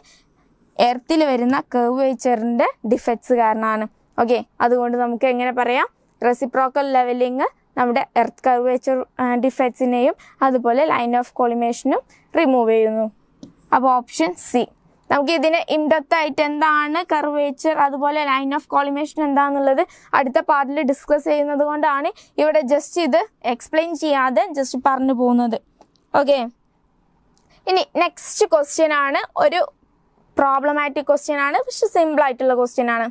എർത്തിൽ വരുന്ന കർവേച്ചറിൻ്റെ ഡിഫക്ട്സ് കാരണമാണ്. ഓക്കെ, അതുകൊണ്ട് നമുക്ക് എങ്ങനെ പറയാം? റെസിപ്രോക്കൽ ലെവലിംഗ് നമ്മുടെ എർത്ത് കർവേച്ചർ ഡിഫക്ട്സിനെയും അതുപോലെ ലൈൻ ഓഫ് കോളിമേഷനും റിമൂവ് ചെയ്യുന്നു. അപ്പോൾ ഓപ്ഷൻ സി. നമുക്ക് ഇതിന് ഇൻഡെപ്ത് ആയിട്ട് എന്താണ് കർവേച്ചർ അതുപോലെ ലൈൻ ഓഫ് കോളിമേഷൻ എന്താണെന്നുള്ളത് അടുത്ത പാർട്ടിൽ ഡിസ്കസ് ചെയ്യുന്നത് കൊണ്ടാണ് ഇവിടെ ജസ്റ്റ് ഇത് എക്സ്പ്ലെയിൻ ചെയ്യാതെ ജസ്റ്റ് പറഞ്ഞു പോകുന്നത്. ഓക്കെ, ഇനി നെക്സ്റ്റ് ക്വസ്റ്റ്യൻ ആണ്. ഒരു പ്രോബ്ലമാറ്റിക് ക്വസ്റ്റ്യൻ ആണ്, പക്ഷെ സിമ്പിൾ ആയിട്ടുള്ള ക്വസ്റ്റ്യൻ ആണ്.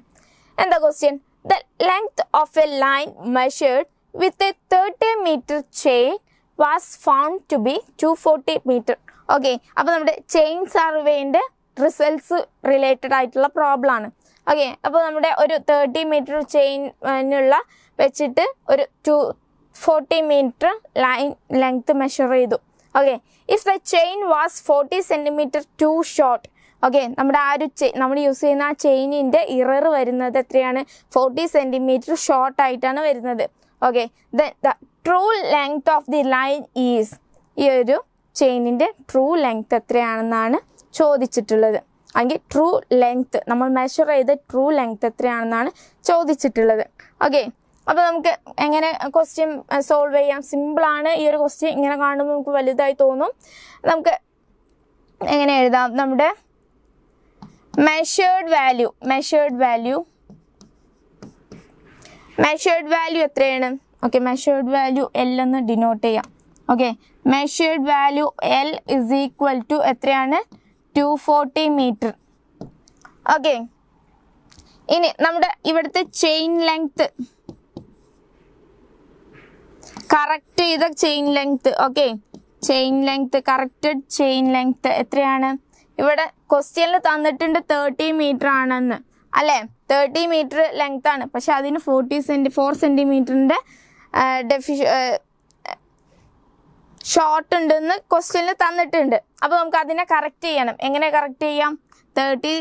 എന്താ question? The length of a line measured with a 30 meter chain was found to be 240 meter. Okay, അപ്പോൾ നമ്മുടെ ചെയിൻ സർവേൻ്റെ റിസൾട്ട്സ് റിലേറ്റഡ് ആയിട്ടുള്ള പ്രോബ്ലം ആണ്. ഓക്കെ, അപ്പോൾ നമ്മുടെ ഒരു 30 meter ചെയിനുള്ള വെച്ചിട്ട് ഒരു 240 meter ലൈൻ ലെങ്ത് മെഷർ ചെയ്തു. Okay, if the chain was 40 centimeter too short. Okay, നമ്മുടെ ആ ഒരു നമ്മൾ യൂസ് ചെയ്യുന്ന ആ ചെയിനിൻ്റെ ഇറർ വരുന്നത് എത്രയാണ്? 40 centimeter ഷോർട്ട് ആയിട്ടാണ് വരുന്നത്. Okay, the true length of the line is, ഈ ഒരു ചെയിനിൻ്റെ ട്രൂ ലെങ്ത് എത്രയാണെന്നാണ് ചോദിച്ചിട്ടുള്ളത്. അല്ലെങ്കിൽ ട്രൂ ലെങ്ത് നമ്മൾ മെഷർ ചെയ്ത ട്രൂ ലെങ്ത് എത്രയാണെന്നാണ് ചോദിച്ചിട്ടുള്ളത്. ഓക്കെ, അപ്പോൾ നമുക്ക് എങ്ങനെ ക്വസ്റ്റ്യൻ സോൾവ് ചെയ്യാം? സിമ്പിളാണ്. ഈ ഒരു ക്വസ്റ്റ്യൻ ഇങ്ങനെ കാണുമ്പോൾ നമുക്ക് വലുതായി തോന്നും. നമുക്ക് എങ്ങനെ എഴുതാം? നമ്മുടെ മെഷേർഡ് വാല്യൂ എത്രയാണ്? ഓക്കെ, മെഷേർഡ് വാല്യൂ L എന്ന് ഡിനോട്ട് ചെയ്യാം. Okay, measured value L is equal to എത്രയാണ്? 240 meter. ഓക്കെ, ഇനി നമ്മുടെ ഇവിടുത്തെ ചെയിൻ ലെങ്ത് കറക്റ്റ് ചെയ്ത chain length. Okay, corrected chain length എത്രയാണ്? ഇവിടെ ക്വസ്റ്റ്യനിൽ തന്നിട്ടുണ്ട് 30 meter ആണെന്ന് അല്ലേ? 30 meter ലെങ്ത് ആണ്, പക്ഷെ അതിന് 4 centimeter ഷോർട്ട് ഉണ്ടെന്ന് ക്വസ്റ്റ്യനിൽ തന്നിട്ടുണ്ട്. അപ്പോൾ നമുക്ക് അതിനെ കറക്റ്റ് ചെയ്യണം. എങ്ങനെ കറക്റ്റ് ചെയ്യാം? 30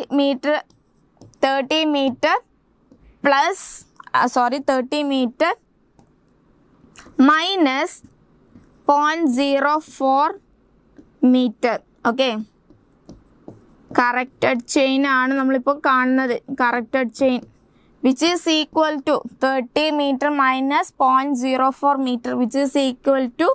meter minus 0.04 meter. Okay, corrected chain ആണ് നമ്മളിപ്പോൾ കാണുന്നത്. Corrected chain which is equal to 30 meter minus 0.04 meter which is equal to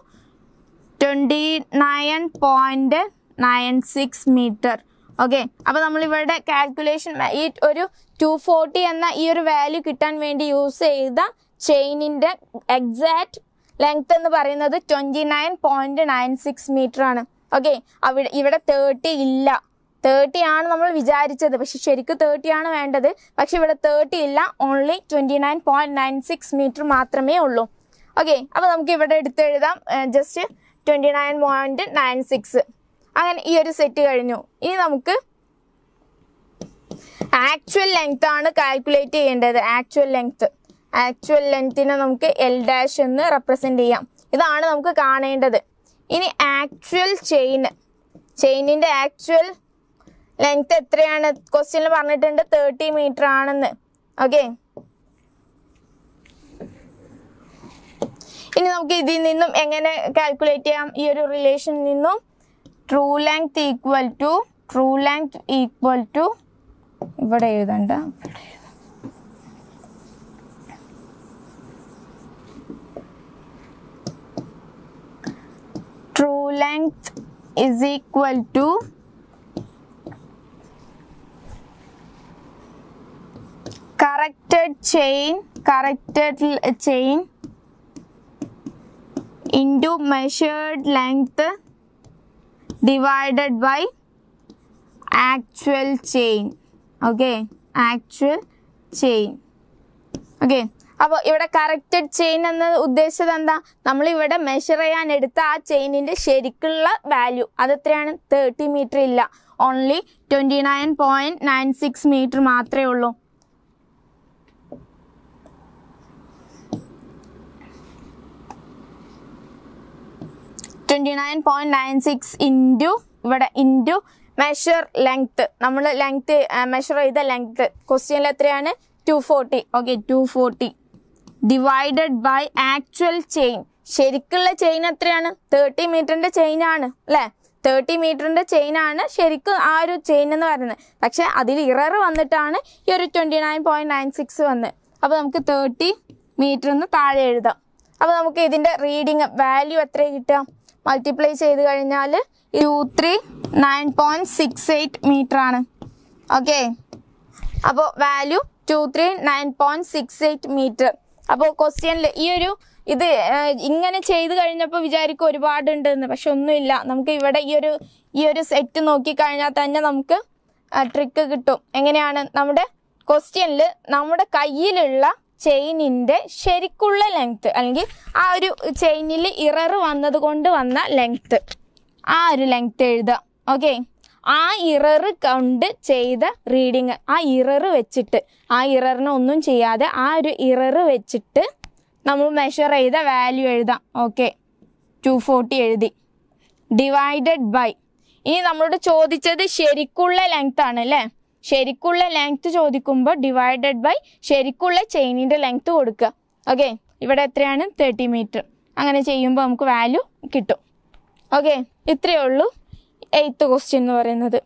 29.96 meter. Okay, അപ്പോൾ നമ്മളിവിടെ കാൽക്കുലേഷൻ ഈ ഒരു 240 എന്ന ഈ ഒരു വാല്യൂ കിട്ടാൻ വേണ്ടി യൂസ് ചെയ്ത ചെയിനിൻ്റെ എക്സാക്റ്റ് ലെങ്ത് എന്ന് പറയുന്നത് 29.96 meter ആണ്. ഓക്കെ, ഇവിടെ 30 ഇല്ല. 30 ആണ് നമ്മൾ വിചാരിച്ചത്, പക്ഷെ ശരിക്കും 30 ആണ് വേണ്ടത്. പക്ഷെ ഇവിടെ 30 ഇല്ല, ഓൺലി 29.96 meter മാത്രമേ ഉള്ളൂ. ഓക്കെ, അപ്പോൾ നമുക്ക് ഇവിടെ എടുത്തെഴുതാം ജസ്റ്റ് 29.96. അങ്ങനെ ഈ ഒരു സെറ്റ് കഴിഞ്ഞു. ഇനി നമുക്ക് ആക്ച്വൽ ലെങ്ത് ആണ് കാൽക്കുലേറ്റ് ചെയ്യേണ്ടത്. ആക്ച്വൽ ലെങ്ത്തിനെ നമുക്ക് L' എന്ന് റെപ്രസെൻറ്റ് ചെയ്യാം. ഇതാണ് നമുക്ക് കാണേണ്ടത്. ഇനി ആക്ച്വൽ ചെയിനിൻ്റെ ആക്ച്വൽ ലെങ്ത് എത്രയാണ്? ക്വസ്റ്റ്യനിൽ പറഞ്ഞിട്ടുണ്ട് 30 meter ആണെന്ന്. ഓക്കെ, ഇനി നമുക്ക് ഇതിൽ നിന്നും എങ്ങനെ കാൽക്കുലേറ്റ് ചെയ്യാം? ഈ ഒരു റിലേഷനിൽ നിന്നും ട്രൂ ലെങ്ത് ഈക്വൽ ടു ഇവിടെ എഴുതണ്ട, true length is equal to corrected chain into measured length divided by actual chain. Okay, actual chain. Okay, അപ്പോൾ ഇവിടെ കറക്റ്റഡ് ചെയിൻ എന്ന് ഉദ്ദേശിച്ചത് എന്താ? നമ്മളിവിടെ മെഷർ ചെയ്യാൻ എടുത്ത ആ ചെയിനിൻ്റെ ശരിക്കുള്ള വാല്യൂ അതെത്രയാണ്? 30 meter ഇല്ല, ഓൺലി 29.96 meter മാത്രമേ ഉള്ളൂ. 29.96 ഇൻറ്റു ഇവിടെ ഇൻറ്റു മെഷർ ലെങ്ത്. നമ്മൾ ലെങ്ത് മെഷർ ചെയ്ത ലെങ്ത് ക്വസ്റ്റ്യനിൽ എത്രയാണ്? 240. Okay, 240 divided by actual chain. ശരിക്കുള്ള ചെയിൻ എത്രയാണ്? 30 meterൻ്റെ ചെയിനാണ് അല്ലേ? 30 meterൻ്റെ ചെയിനാണ് ശരിക്കും ആ ഒരു ചെയിൻ എന്ന് പറയുന്നത്. പക്ഷേ അതിൽ ഇറർ വന്നിട്ടാണ് ഈ ഒരു 29.96 വന്നത്. അപ്പോൾ നമുക്ക് 30 meter എന്ന് താഴെ എഴുതാം. അപ്പോൾ നമുക്ക് ഇതിൻ്റെ റീഡിങ് വാല്യൂ എത്ര കിട്ടുക? മൾട്ടിപ്ലൈ ചെയ്ത് കഴിഞ്ഞാൽ 239.68 meter ആണ്. ഓക്കെ, അപ്പോൾ വാല്യൂ 239.68 meter. അപ്പോൾ ക്വസ്റ്റ്യനിൽ ഈ ഒരു ഇത് ഇങ്ങനെ ചെയ്ത് കഴിഞ്ഞപ്പോൾ വിചാരിക്കും ഒരുപാടുണ്ടെന്ന്, പക്ഷെ ഒന്നുമില്ല. നമുക്ക് ഇവിടെ ഈ ഒരു സെറ്റ് നോക്കിക്കഴിഞ്ഞാൽ തന്നെ നമുക്ക് ട്രിക്ക് കിട്ടും. എങ്ങനെയാണ്? നമ്മുടെ ക്വസ്റ്റ്യനിൽ നമ്മുടെ കയ്യിലുള്ള ചെയിനിൻ്റെ ശരിക്കുള്ള ലെങ്ത്ത് അല്ലെങ്കിൽ ആ ഒരു ചെയിനിൽ ഇറർ വന്നത് കൊണ്ട് വന്ന ലെങ്ത്ത്, ആ ഒരു ലെങ്ത്ത് എഴുതുക. ഓക്കെ, ആ ഇറർ കൊണ്ട് ചെയ്ത റീഡിങ്, ആ ഇറർ വെച്ചിട്ട്, ആ ഇററിനെ ഒന്നും ചെയ്യാതെ ആ ഒരു ഇറർ വെച്ചിട്ട് നമ്മൾ മെഷർ ചെയ്ത വാല്യൂ എഴുതാം. ഓക്കെ, 240 എഴുതി. ഡിവൈഡഡ് ബൈ, ഇനി നമ്മളോട് ചോദിച്ചത് ശരിക്കുള്ള ലെങ്ത് ആണ് അല്ലേ. ശരിക്കുള്ള ലെങ്ത് ചോദിക്കുമ്പോൾ ഡിവൈഡഡ് ബൈ ശരിക്കുള്ള ചെയിനിൻ്റെ ലെങ്ത് കൊടുക്കുക. ഓക്കെ, ഇവിടെ എത്രയാണ്? 30 മീറ്റർ. അങ്ങനെ ചെയ്യുമ്പോൾ നമുക്ക് വാല്യൂ കിട്ടും. ഓക്കെ, ഇത്രയേ ഉള്ളൂ 8th ക്വസ്റ്റ്യൻ എന്ന് പറയുന്നത്.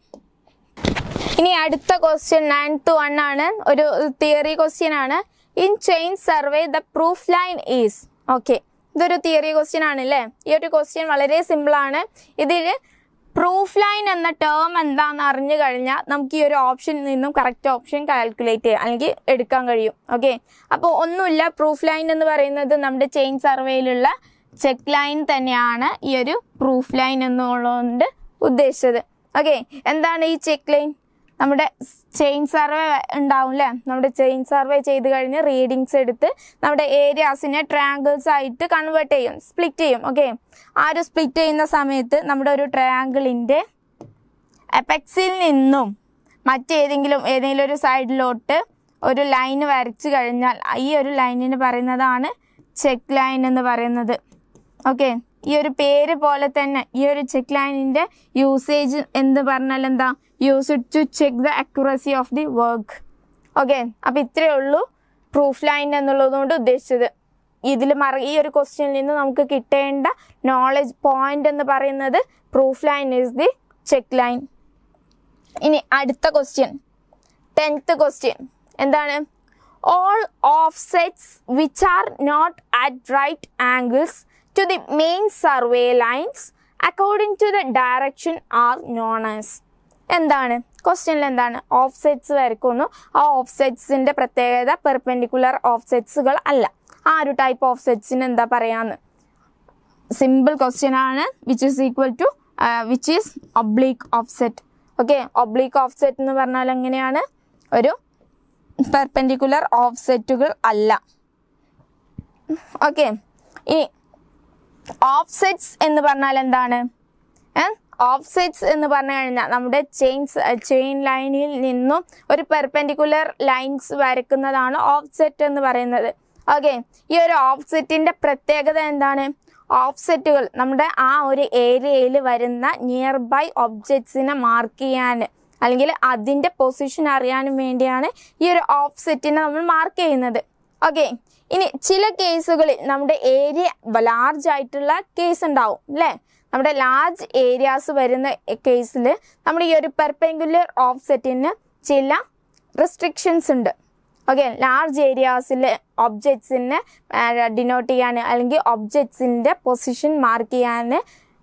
ഇനി അടുത്ത ക്വസ്റ്റ്യൻ 9th 1 ആണ്, ഒരു തിയറി ക്വസ്റ്റ്യൻ ആണ്. In chain survey the proof line is. Okay, ഇതൊരു തിയറി ക്വസ്റ്റ്യൻ ആണ് അല്ലേ. ഈ ഒരു ക്വസ്റ്റ്യൻ വളരെ സിമ്പിളാണ്. ഇതിൽ പ്രൂഫ് ലൈൻ എന്ന ടേം എന്താണെന്ന് അറിഞ്ഞു കഴിഞ്ഞാൽ നമുക്ക് ഈ ഒരു ഓപ്ഷനിൽ നിന്നും കറക്റ്റ് ഓപ്ഷൻ കാൽക്കുലേറ്റ് ചെയ്യാം അല്ലെങ്കിൽ എടുക്കാൻ കഴിയും. ഓക്കെ, അപ്പോൾ ഒന്നുമില്ല, പ്രൂഫ് ലൈൻ എന്ന് പറയുന്നത് നമ്മുടെ ചെയിൻ സർവേയിലുള്ള ചെക്ക് ലൈൻ തന്നെയാണ് ഈ ഒരു പ്രൂഫ് ലൈൻ എന്നുള്ളതുകൊണ്ട് ഉദ്ദേശിച്ചത്. ഓക്കെ, എന്താണ് ഈ ചെക്ക് ലൈൻ? നമ്മുടെ ചെയിൻ സർവേ ഉണ്ടാവും അല്ലേ. നമ്മുടെ ചെയിൻ സർവേ ചെയ്ത് കഴിഞ്ഞ് റീഡിങ്സ് എടുത്ത് നമ്മുടെ ഏരിയാസിനെ ട്രയാങ്കിൾസ് ആയിട്ട് കൺവേർട്ട് ചെയ്യും, സ്പ്ലിറ്റ് ചെയ്യും. ഓക്കെ, ആ ഒരു സ്പ്ലിറ്റ് ചെയ്യുന്ന സമയത്ത് നമ്മുടെ ഒരു ട്രയാങ്കിളിൻ്റെ എപെക്സിൽ നിന്നും മറ്റേതെങ്കിലും ഒരു സൈഡിലോട്ട് ഒരു ലൈൻ വരച്ച് കഴിഞ്ഞാൽ ഈ ഒരു ലൈനിന് പറയുന്നതാണ് ചെക്ക് ലൈൻ എന്ന് പറയുന്നത്. ഓക്കെ, ഈ ഒരു പേര് പോലെ തന്നെ ഈ ഒരു ചെക്ക് ലൈനിൻ്റെ യൂസേജ് എന്ന് പറഞ്ഞാൽ എന്താ? Use it to check the accuracy of the work. Okay, അപ്പോൾ ഇത്രയേ ഉള്ളൂ പ്രൂഫ് ലൈൻ എന്നുള്ളതുകൊണ്ട് ഉദ്ദേശിച്ചത്. ഇതിൽ ഈ ഒരു ക്വസ്റ്റ്യനിൽ നിന്ന് നമുക്ക് കിട്ടേണ്ട നോളജ് പോയിന്റ് എന്ന് പറയുന്നത് proof line is the check line. ഇനി അടുത്ത ക്വസ്റ്റ്യൻ 10th ക്വസ്റ്റ്യൻ എന്താണ്? All offsets which are not at right angles to the main survey lines according to the direction are known as. എന്താണ് ക്വസ്റ്റ്യനിൽ എന്താണ്? Offsets വരയ്ക്കുന്നു. ആ ഓഫ്സെറ്റ്സിൻ്റെ പ്രത്യേകത പെർപെൻഡിക്കുലർ ഓഫ്സെറ്റ്സുകൾ അല്ല. ആ ഒരു ടൈപ്പ് ഓഫ്സെറ്റ്സിന് എന്താ പറയാന്ന്? സിമ്പിൾ ക്വസ്റ്റ്യൻ ആണ്. Which is oblique offset. Okay, oblique offset എന്ന് പറഞ്ഞാൽ എങ്ങനെയാണ്? ഒരു പെർപെൻഡിക്കുലർ ഓഫ്സെറ്റുകൾ അല്ല. ഓക്കെ, ഇനി ഓഫ്സെറ്റ്സ് എന്ന് പറഞ്ഞാൽ എന്താണ്? ഓഫ്സെറ്റ്സ് എന്ന് പറഞ്ഞു കഴിഞ്ഞാൽ നമ്മുടെ ചെയിൻ ലൈനിൽ നിന്നും ഒരു പെർപെൻഡിക്കുലർ ലൈൻസ് വരയ്ക്കുന്നതാണ് ഓഫ്സെറ്റ് എന്ന് പറയുന്നത്. ഓക്കെ, ഈ ഒരു ഓഫ്സെറ്റിൻ്റെ പ്രത്യേകത എന്താണ്? ഓഫ്സെറ്റുകൾ നമ്മുടെ ആ ഒരു ഏരിയയിൽ വരുന്ന നിയർ ബൈ ഒബ്ജക്ട്സിനെ മാർക്ക് ചെയ്യാൻ അല്ലെങ്കിൽ അതിൻ്റെ പൊസിഷൻ അറിയാനും വേണ്ടിയാണ് ഈ ഒരു ഓഫ്സെറ്റിനെ നമ്മൾ മാർക്ക് ചെയ്യുന്നത്. ഓക്കെ, ഇനി ചില കേസുകളിൽ നമ്മുടെ ഏരിയ ലാർജ് ആയിട്ടുള്ള കേസ് ഉണ്ടാവും അല്ലേ. നമ്മുടെ ലാർജ് ഏരിയാസ് വരുന്ന കേസിൽ നമ്മൾ ഈ ഒരു പെർപെൻഡിക്കുലർ ഓഫ്സെറ്റിന് ചില റെസ്ട്രിക്ഷൻസ് ഉണ്ട്. ഓക്കെ, ലാർജ് ഏരിയാസിലെ ഒബ്ജക്ട്സിനെ ഡിനോട്ട് ചെയ്യാൻ അല്ലെങ്കിൽ ഒബ്ജക്ട്സിൻ്റെ പൊസിഷൻ മാർക്ക് ചെയ്യാൻ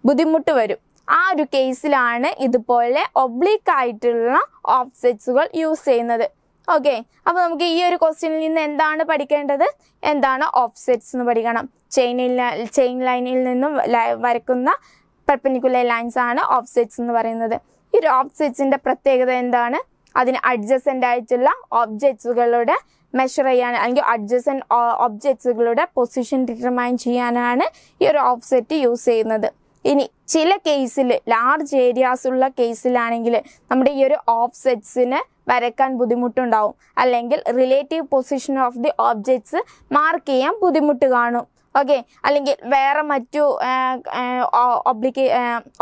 ബുദ്ധിമുട്ട് വരും. ആ ഒരു കേസിലാണ് ഇതുപോലെ ഒബ്ലീക്ക് ആയിട്ടുള്ള ഓഫ്സെറ്റ്സുകൾ യൂസ് ചെയ്യുന്നത്. ഓക്കെ, അപ്പോൾ നമുക്ക് ഈ ഒരു ക്വസ്റ്റ്യനിൽ നിന്ന് എന്താണ് പഠിക്കേണ്ടത്? എന്താണ് ഓഫ്സെറ്റ്സ് എന്ന് പഠിക്കണം. ചെയിൻ ലൈനിൽ നിന്നും വരയ്ക്കുന്ന പെർപെൻഡിക്കുലർ ലൈൻസ് ആണ് ഓഫ്സെറ്റ്സ് എന്ന് പറയുന്നത്. ഈ ഒരു ഓഫ്സെറ്റ്സിൻ്റെ പ്രത്യേകത എന്താണ്? അതിന് അഡ്ജസൻ്റ് ആയിട്ടുള്ള ഒബ്ജക്ട്സുകളുടെ മെഷർ ചെയ്യാൻ അല്ലെങ്കിൽ അഡ്ജസൻ്റ് ഒബ്ജക്ട്സുകളുടെ പൊസിഷൻ ഡിറ്റർമൈൻ ചെയ്യാനാണ് ഈ ഒരു ഓഫ്സെറ്റ് യൂസ് ചെയ്യുന്നത്. ഇനി ചില കേസിൽ ലാർജ് ഏരിയാസ് ഉള്ള കേസിലാണെങ്കിൽ നമ്മുടെ ഈ ഒരു ഓഫ്സെറ്റ്സിന് വരയ്ക്കാൻ ബുദ്ധിമുട്ടുണ്ടാവും, അല്ലെങ്കിൽ relative position of the objects mark ചെയ്യാൻ ബുദ്ധിമുട്ട് കാണും. ഓക്കെ, അല്ലെങ്കിൽ വേറെ മറ്റു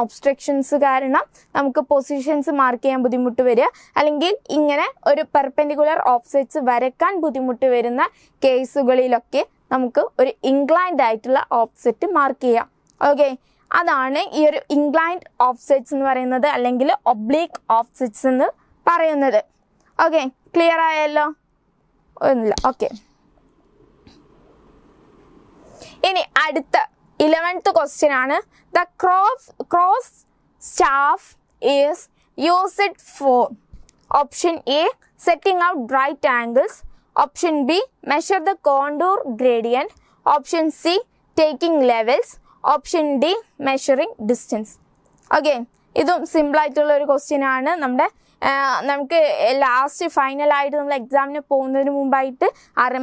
ഒബ്സ്ട്രക്ഷൻസ് കാരണം നമുക്ക് പൊസിഷൻസ് മാർക്ക് ചെയ്യാൻ ബുദ്ധിമുട്ട് വരിക, അല്ലെങ്കിൽ ഇങ്ങനെ ഒരു പെർപെൻഡിക്കുലർ ഓഫ്സെറ്റ്സ് വരയ്ക്കാൻ ബുദ്ധിമുട്ട് വരുന്ന കേസുകളിലൊക്കെ നമുക്ക് ഒരു ഇൻക്ലൈൻഡ് ആയിട്ടുള്ള ഓഫ്സെറ്റ് മാർക്ക് ചെയ്യാം. ഓക്കെ, അതാണ് ഈ ഒരു ഇൻക്ലൈൻഡ് ഓഫ്സെറ്റ്സ് എന്ന് പറയുന്നത്, അല്ലെങ്കിൽ ഒബ്ലീക്ക് ഓഫ്സെറ്റ്സ് എന്ന് പറയുന്നത്. ഓക്കെ, ക്ലിയർ ആയല്ലോ? ഒന്നുമില്ല. ഓക്കെ, ഇനി അടുത്ത 11th ക്വസ്റ്റ്യൻ ആണ്. The cross staff is used for option A setting out right angles, option B measure the contour gradient, option C taking levels, option D measuring distance. Okay, ഇതും simple ആയിട്ടുള്ള ഒരു question ആണ്. നമുക്ക് last ഫൈനലായിട്ട് നമ്മൾ എക്സാമിന് പോകുന്നതിന് മുമ്പായിട്ട്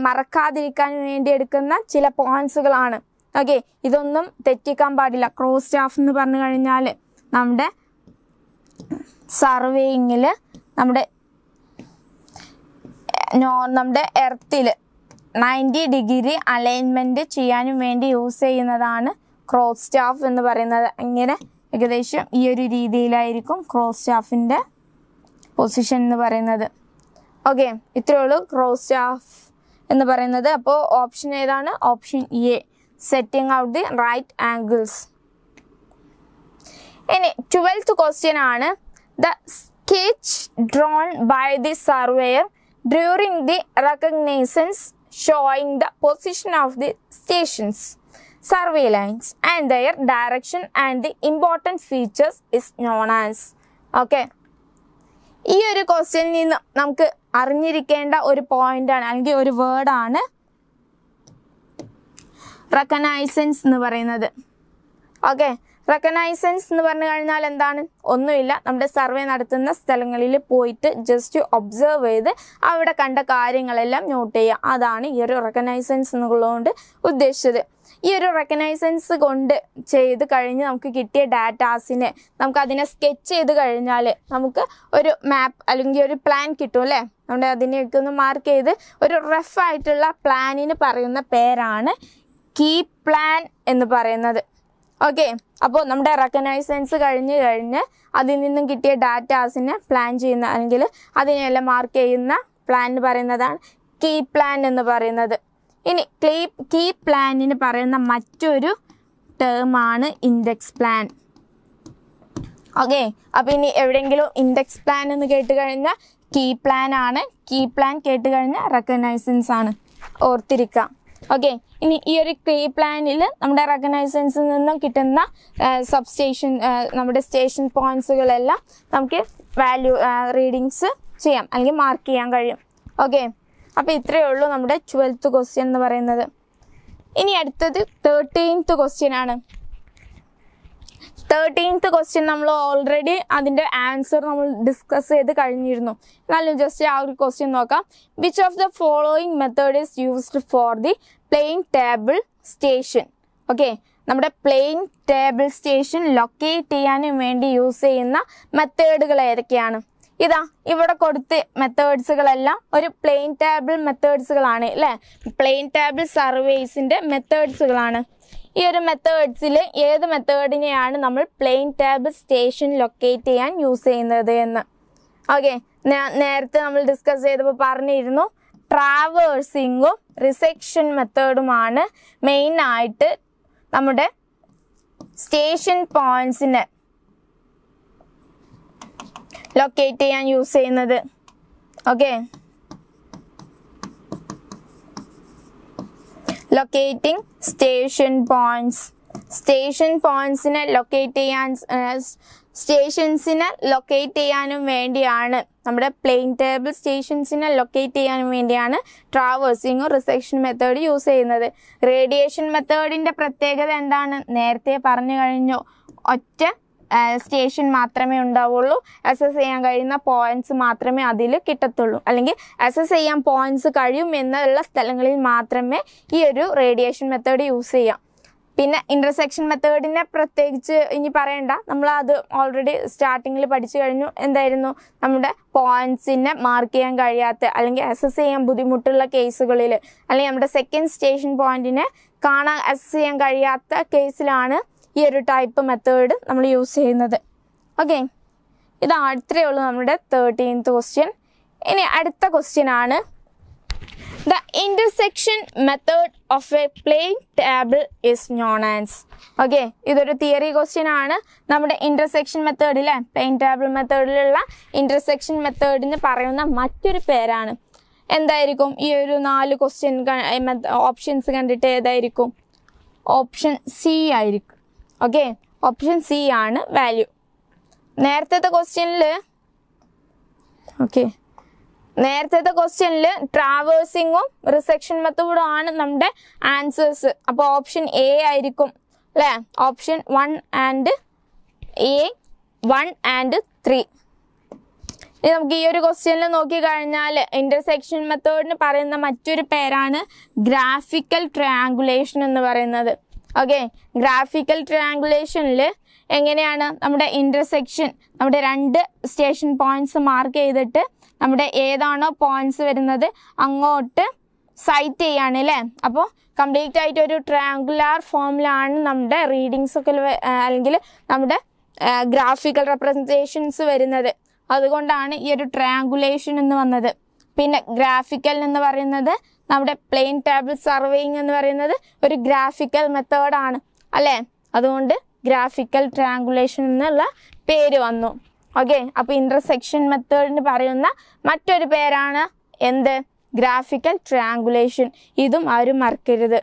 മറക്കാതിരിക്കാൻ വേണ്ടി എടുക്കുന്ന ചില പോയിന്റ്സുകളാണ്. ഓക്കെ, ഇതൊന്നും തെറ്റിക്കാൻ പാടില്ല. ക്രോസ് സ്റ്റാഫ് എന്ന് പറഞ്ഞു കഴിഞ്ഞാൽ നമ്മുടെ സർവേയിങ്ങിൽ നമ്മുടെ എർത്തിൽ 90 ഡിഗ്രി അലൈൻമെൻറ്റ് ചെയ്യാനും വേണ്ടി യൂസ് ചെയ്യുന്നതാണ് ക്രോസ് സ്റ്റാഫ് എന്ന് പറയുന്നത്. ഇങ്ങനെ ഏകദേശം ഈ ഒരു രീതിയിലായിരിക്കും ക്രോസ് സ്റ്റാഫിൻ്റെ പൊസിഷൻ എന്ന് പറയുന്നത്. ഓക്കെ, ഇത്രയേ ഉള്ളൂ ക്രോസ് സ്റ്റാഫ് എന്ന് പറയുന്നത്. അപ്പോൾ ഓപ്ഷൻ ഏതാണ്? Option A, setting out the right angles. ഇനി 12th ക്വസ്റ്റ്യൻ ആണ്. The sketch drawn by the surveyor during the reconnaissance showing the position of the stations, survey lines and their direction and the important features is known as. Okay, ഈ ഒരു ക്വസ്റ്റ്യനിൽ നിന്ന് നമുക്ക് അറിഞ്ഞിരിക്കേണ്ട ഒരു point ആണ് അല്ലെങ്കിൽ ഒരു വേർഡ് ആണ് റെക്കഗ്നൈസൻസ് എന്ന് പറയുന്നത്. ഓക്കെ, റെക്കഗ്നൈസൻസ് എന്ന് പറഞ്ഞു കഴിഞ്ഞാൽ എന്താണ്? ഒന്നുമില്ല, നമ്മുടെ സർവേ നടത്തുന്ന സ്ഥലങ്ങളിൽ പോയിട്ട് ജസ്റ്റ് ഒബ്സർവ് ചെയ്ത് അവിടെ കണ്ട കാര്യങ്ങളെല്ലാം നോട്ട് ചെയ്യുക. അതാണ് ഈ ഒരു റെക്കഗ്നൈസൻസ് എന്നുള്ളതുകൊണ്ട് ഉദ്ദേശിച്ചത്. ഈ ഒരു റെക്കഗ്നൈസൻസ് കൊണ്ട് ചെയ്ത് കഴിഞ്ഞ് നമുക്ക് കിട്ടിയ ഡാറ്റാസിനെ നമുക്ക് അതിനെ സ്കെച്ച് ചെയ്ത് കഴിഞ്ഞാൽ നമുക്ക് ഒരു മാപ്പ് അല്ലെങ്കിൽ ഒരു പ്ലാൻ കിട്ടും അല്ലേ? നമ്മുടെ അതിനെയൊക്കെ ഒന്ന് മാർക്ക് ചെയ്ത് ഒരു റഫ് ആയിട്ടുള്ള പ്ലാനിന് പറയുന്ന പേരാണ് കീ പ്ലാൻ എന്ന് പറയുന്നത്. ഓക്കെ, അപ്പോൾ നമ്മുടെ റെക്കഗ്നൈസൻസ് കഴിഞ്ഞ് അതിൽ നിന്നും കിട്ടിയ ഡാറ്റാസിനെ പ്ലാൻ ചെയ്യുന്ന അല്ലെങ്കിൽ അതിനെല്ലാം മാർക്ക് ചെയ്യുന്ന പ്ലാൻ പറയുന്നതാണ് കീ പ്ലാൻ എന്ന് പറയുന്നത്. ഇനി കീ പ്ലാനിന് പറയുന്ന മറ്റൊരു ടേമാണ് ഇൻഡെക്സ് പ്ലാൻ. ഓക്കെ, അപ്പോൾ ഇനി എവിടെയെങ്കിലും ഇൻഡെക്സ് പ്ലാൻ എന്ന് കേട്ട് കഴിഞ്ഞാൽ കീ പ്ലാൻ ആണ്, കീ പ്ലാൻ കേട്ട് കഴിഞ്ഞാൽ റെക്കഗ്നൈസൻസ് ആണ്, ഓർത്തിരിക്കാം. ഓക്കെ, ഇനി ഈ ഒരു കീ പ്ലാനിൽ നമ്മുടെ റെക്കഗ്നൈസൻസിൽ നിന്നും കിട്ടുന്ന സബ്സ്റ്റേഷൻ നമ്മുടെ സ്റ്റേഷൻ പോയിന്റ്സുകളെല്ലാം നമുക്ക് വാല്യൂ റീഡിങ്സ് ചെയ്യാം അല്ലെങ്കിൽ മാർക്ക് ചെയ്യാൻ കഴിയും. ഓക്കെ, അപ്പോൾ ഇത്രയേ ഉള്ളൂ നമ്മുടെ 12th ക്വസ്റ്റ്യൻ എന്ന് പറയുന്നത്. ഇനി അടുത്തത് 13th ക്വസ്റ്റ്യൻ ആണ്. 13th ക്വസ്റ്റ്യൻ നമ്മൾ ഓൾറെഡി അതിൻ്റെ ആൻസർ നമ്മൾ ഡിസ്കസ് ചെയ്ത് കഴിഞ്ഞിരുന്നു. എന്നാലും ജസ്റ്റ് ആ ഒരു ക്വസ്റ്റ്യൻ നോക്കാം. Which of the following method is used for the plain table station? Okay, നമ്മുടെ പ്ലെയിൻ ടേബിൾ സ്റ്റേഷൻ ലൊക്കേറ്റ് ചെയ്യാനും വേണ്ടി യൂസ് ചെയ്യുന്ന മെത്തേഡുകൾ ഏതൊക്കെയാണ്? ഇതാ ഇവിടെ കൊടുത്ത് മെത്തേഡ്സുകളെല്ലാം ഒരു പ്ലെയിൻ ടേബിൾ മെത്തേഡ്സുകളാണ് അല്ലേ? പ്ലെയിൻ ടേബിൾ സർവേസിൻ്റെ മെത്തേഡ്സുകളാണ്. ഈ ഒരു മെത്തേഡ്സിൽ ഏത് മെത്തേഡിനെയാണ് നമ്മൾ പ്ലെയിൻ ടേബിൾ സ്റ്റേഷൻ ലൊക്കേറ്റ് ചെയ്യാൻ യൂസ് ചെയ്യുന്നത് എന്ന്? ഓക്കെ, നേരത്തെ നമ്മൾ ഡിസ്കസ് ചെയ്തപ്പോൾ പറഞ്ഞിരുന്നു ട്രാവേഴ്സിങ്ങും റിസെക്ഷൻ മെത്തേഡുമാണ് മെയിനായിട്ട് നമ്മുടെ സ്റ്റേഷൻ പോയിന്റ്സിനെ ലൊക്കേറ്റ് ചെയ്യാൻ യൂസ് ചെയ്യുന്നത്. Okay, locating station points. Station പോയിന്റ്സിനെ ലൊക്കേറ്റ് ചെയ്യാൻ സ്റ്റേഷൻസിനെ ലൊക്കേറ്റ് ചെയ്യാനും വേണ്ടിയാണ് നമ്മുടെ പ്ലെയിൻ ടേബിൾ സ്റ്റേഷൻസിനെ ലൊക്കേറ്റ് ചെയ്യാനും വേണ്ടിയാണ് ട്രാവേഴ്സിങ്ങും റിസെക്ഷൻ മെത്തേഡ് യൂസ് ചെയ്യുന്നത്. റേഡിയേഷൻ മെത്തേഡിൻ്റെ പ്രത്യേകത എന്താണ്? നേരത്തെ പറഞ്ഞു കഴിഞ്ഞു, ഒറ്റ സ്റ്റേഷൻ മാത്രമേ ഉണ്ടാവുള്ളൂ, അസസ് ചെയ്യാൻ കഴിയുന്ന പോയിന്റ്സ് മാത്രമേ അതിൽ കിട്ടത്തുള്ളൂ, അല്ലെങ്കിൽ അസസ് ചെയ്യാൻ പോയിന്റ്സ് കഴിയും എന്നുള്ള സ്ഥലങ്ങളിൽ മാത്രമേ ഈ ഒരു റേഡിയേഷൻ മെത്തേഡ് യൂസ് ചെയ്യാം. പിന്നെ ഇൻ്റർസെക്ഷൻ മെത്തേഡിനെ പ്രത്യേകിച്ച് ഇനി പറയണ്ട, നമ്മൾ അത് ഓൾറെഡി സ്റ്റാർട്ടിങ്ങിൽ പഠിച്ചു കഴിഞ്ഞു. എന്തായിരുന്നു? നമ്മുടെ പോയിന്റ്സിനെ മാർക്ക് ചെയ്യാൻ കഴിയാത്ത അല്ലെങ്കിൽ അസസ് ചെയ്യാൻ ബുദ്ധിമുട്ടുള്ള കേസുകളിൽ അല്ലെങ്കിൽ നമ്മുടെ സെക്കൻഡ് സ്റ്റേഷൻ പോയിന്റിനെ കാണാൻ അസസ് ചെയ്യാൻ കഴിയാത്ത കേസിലാണ് ഈ ഒരു ടൈപ്പ് മെത്തേഡ് നമ്മൾ യൂസ് ചെയ്യുന്നത്. ഓക്കെ, ഇത് അത്രയേ ഉള്ളൂ നമ്മുടെ 13th ക്വസ്റ്റ്യൻ. ഇനി അടുത്ത ക്വസ്റ്റ്യൻ ആണ് The intersection method of a plane table is known as. Okay, ഇതൊരു തിയറി ക്വസ്റ്റ്യൻ ആണ്. നമ്മുടെ ഇന്റർസെക്ഷൻ മെത്തേഡിലെ പ്ലെയിൻ ടേബിൾ മെത്തേഡിലുള്ള ഇന്റർസെക്ഷൻ മെത്തേഡിന് പറയുന്ന മറ്റൊരു പേരാണ്. എന്തായിരിക്കും? ഈ ഒരു 4 ക്വസ്റ്റ്യൻ ഓപ്ഷൻസ് കണ്ടിട്ട് ഏതായിരിക്കും? ഓപ്ഷൻ സി ആയിരിക്കും. ഓക്കെ, ഓപ്ഷൻ സി ആണ് വാല്യൂ. നേരത്തെ ക്വസ്റ്റ്യനിൽ ട്രാവേഴ്സിങ്ങും റിസെക്ഷൻ മെത്തേഡും ആണ് നമ്മുടെ ആൻസേഴ്സ്. അപ്പോൾ ഓപ്ഷൻ എ ആയിരിക്കും അല്ലേ? Option 1 and A 1 and 3. ഇനി നമുക്ക് ഈ ഒരു ക്വസ്റ്റ്യനിൽ നോക്കിക്കഴിഞ്ഞാൽ ഇന്റർസെക്ഷൻ മെത്തേഡിന് പറയുന്ന മറ്റൊരു പേരാണ് ഗ്രാഫിക്കൽ ട്രയാങ്കുലേഷൻ എന്ന് പറയുന്നത്. ഓക്കെ, ഗ്രാഫിക്കൽ ട്രയാങ്കുലേഷനിൽ എങ്ങനെയാണ് നമ്മുടെ ഇന്റർസെക്ഷൻ, നമ്മുടെ 2 സ്റ്റേഷൻ പോയിന്റ്സ് മാർക്ക് ചെയ്തിട്ട് നമ്മുടെ ഏതാണോ പോയിന്റ്സ് വരുന്നത് അങ്ങോട്ട് സൈറ്റ് ചെയ്യാണ് അല്ലേ. അപ്പോൾ കംപ്ലീറ്റ് ആയിട്ട് ഒരു ട്രയാങ്കുലാർ ഫോമിലാണ് നമ്മുടെ റീഡിങ്സ് ഒക്കെ അല്ലെങ്കിൽ നമ്മുടെ ഗ്രാഫിക്കൽ റെപ്രസെൻറ്റേഷൻസ് വരുന്നത്. അതുകൊണ്ടാണ് ഈ ഒരു ട്രയാങ്കുലേഷൻ എന്ന് വന്നത്. പിന്നെ ഗ്രാഫിക്കൽ എന്ന് പറയുന്നത് നമ്മുടെ പ്ലെയിൻ ടേബിൾ സർവേയിങ് എന്ന് പറയുന്നത് ഒരു ഗ്രാഫിക്കൽ മെത്തേഡാണ് അല്ലേ. അതുകൊണ്ട് ഗ്രാഫിക്കൽ ട്രയാങ്കുലേഷൻ എന്നുള്ള പേര് വന്നു. ഓക്കെ, അപ്പോൾ ഇന്റർസെക്ഷൻ മെത്തേഡിന് പറയുന്ന മറ്റൊരു പേരാണ് എന്ത്? Graphical triangulation. ഇതും ആരും മറക്കരുത്.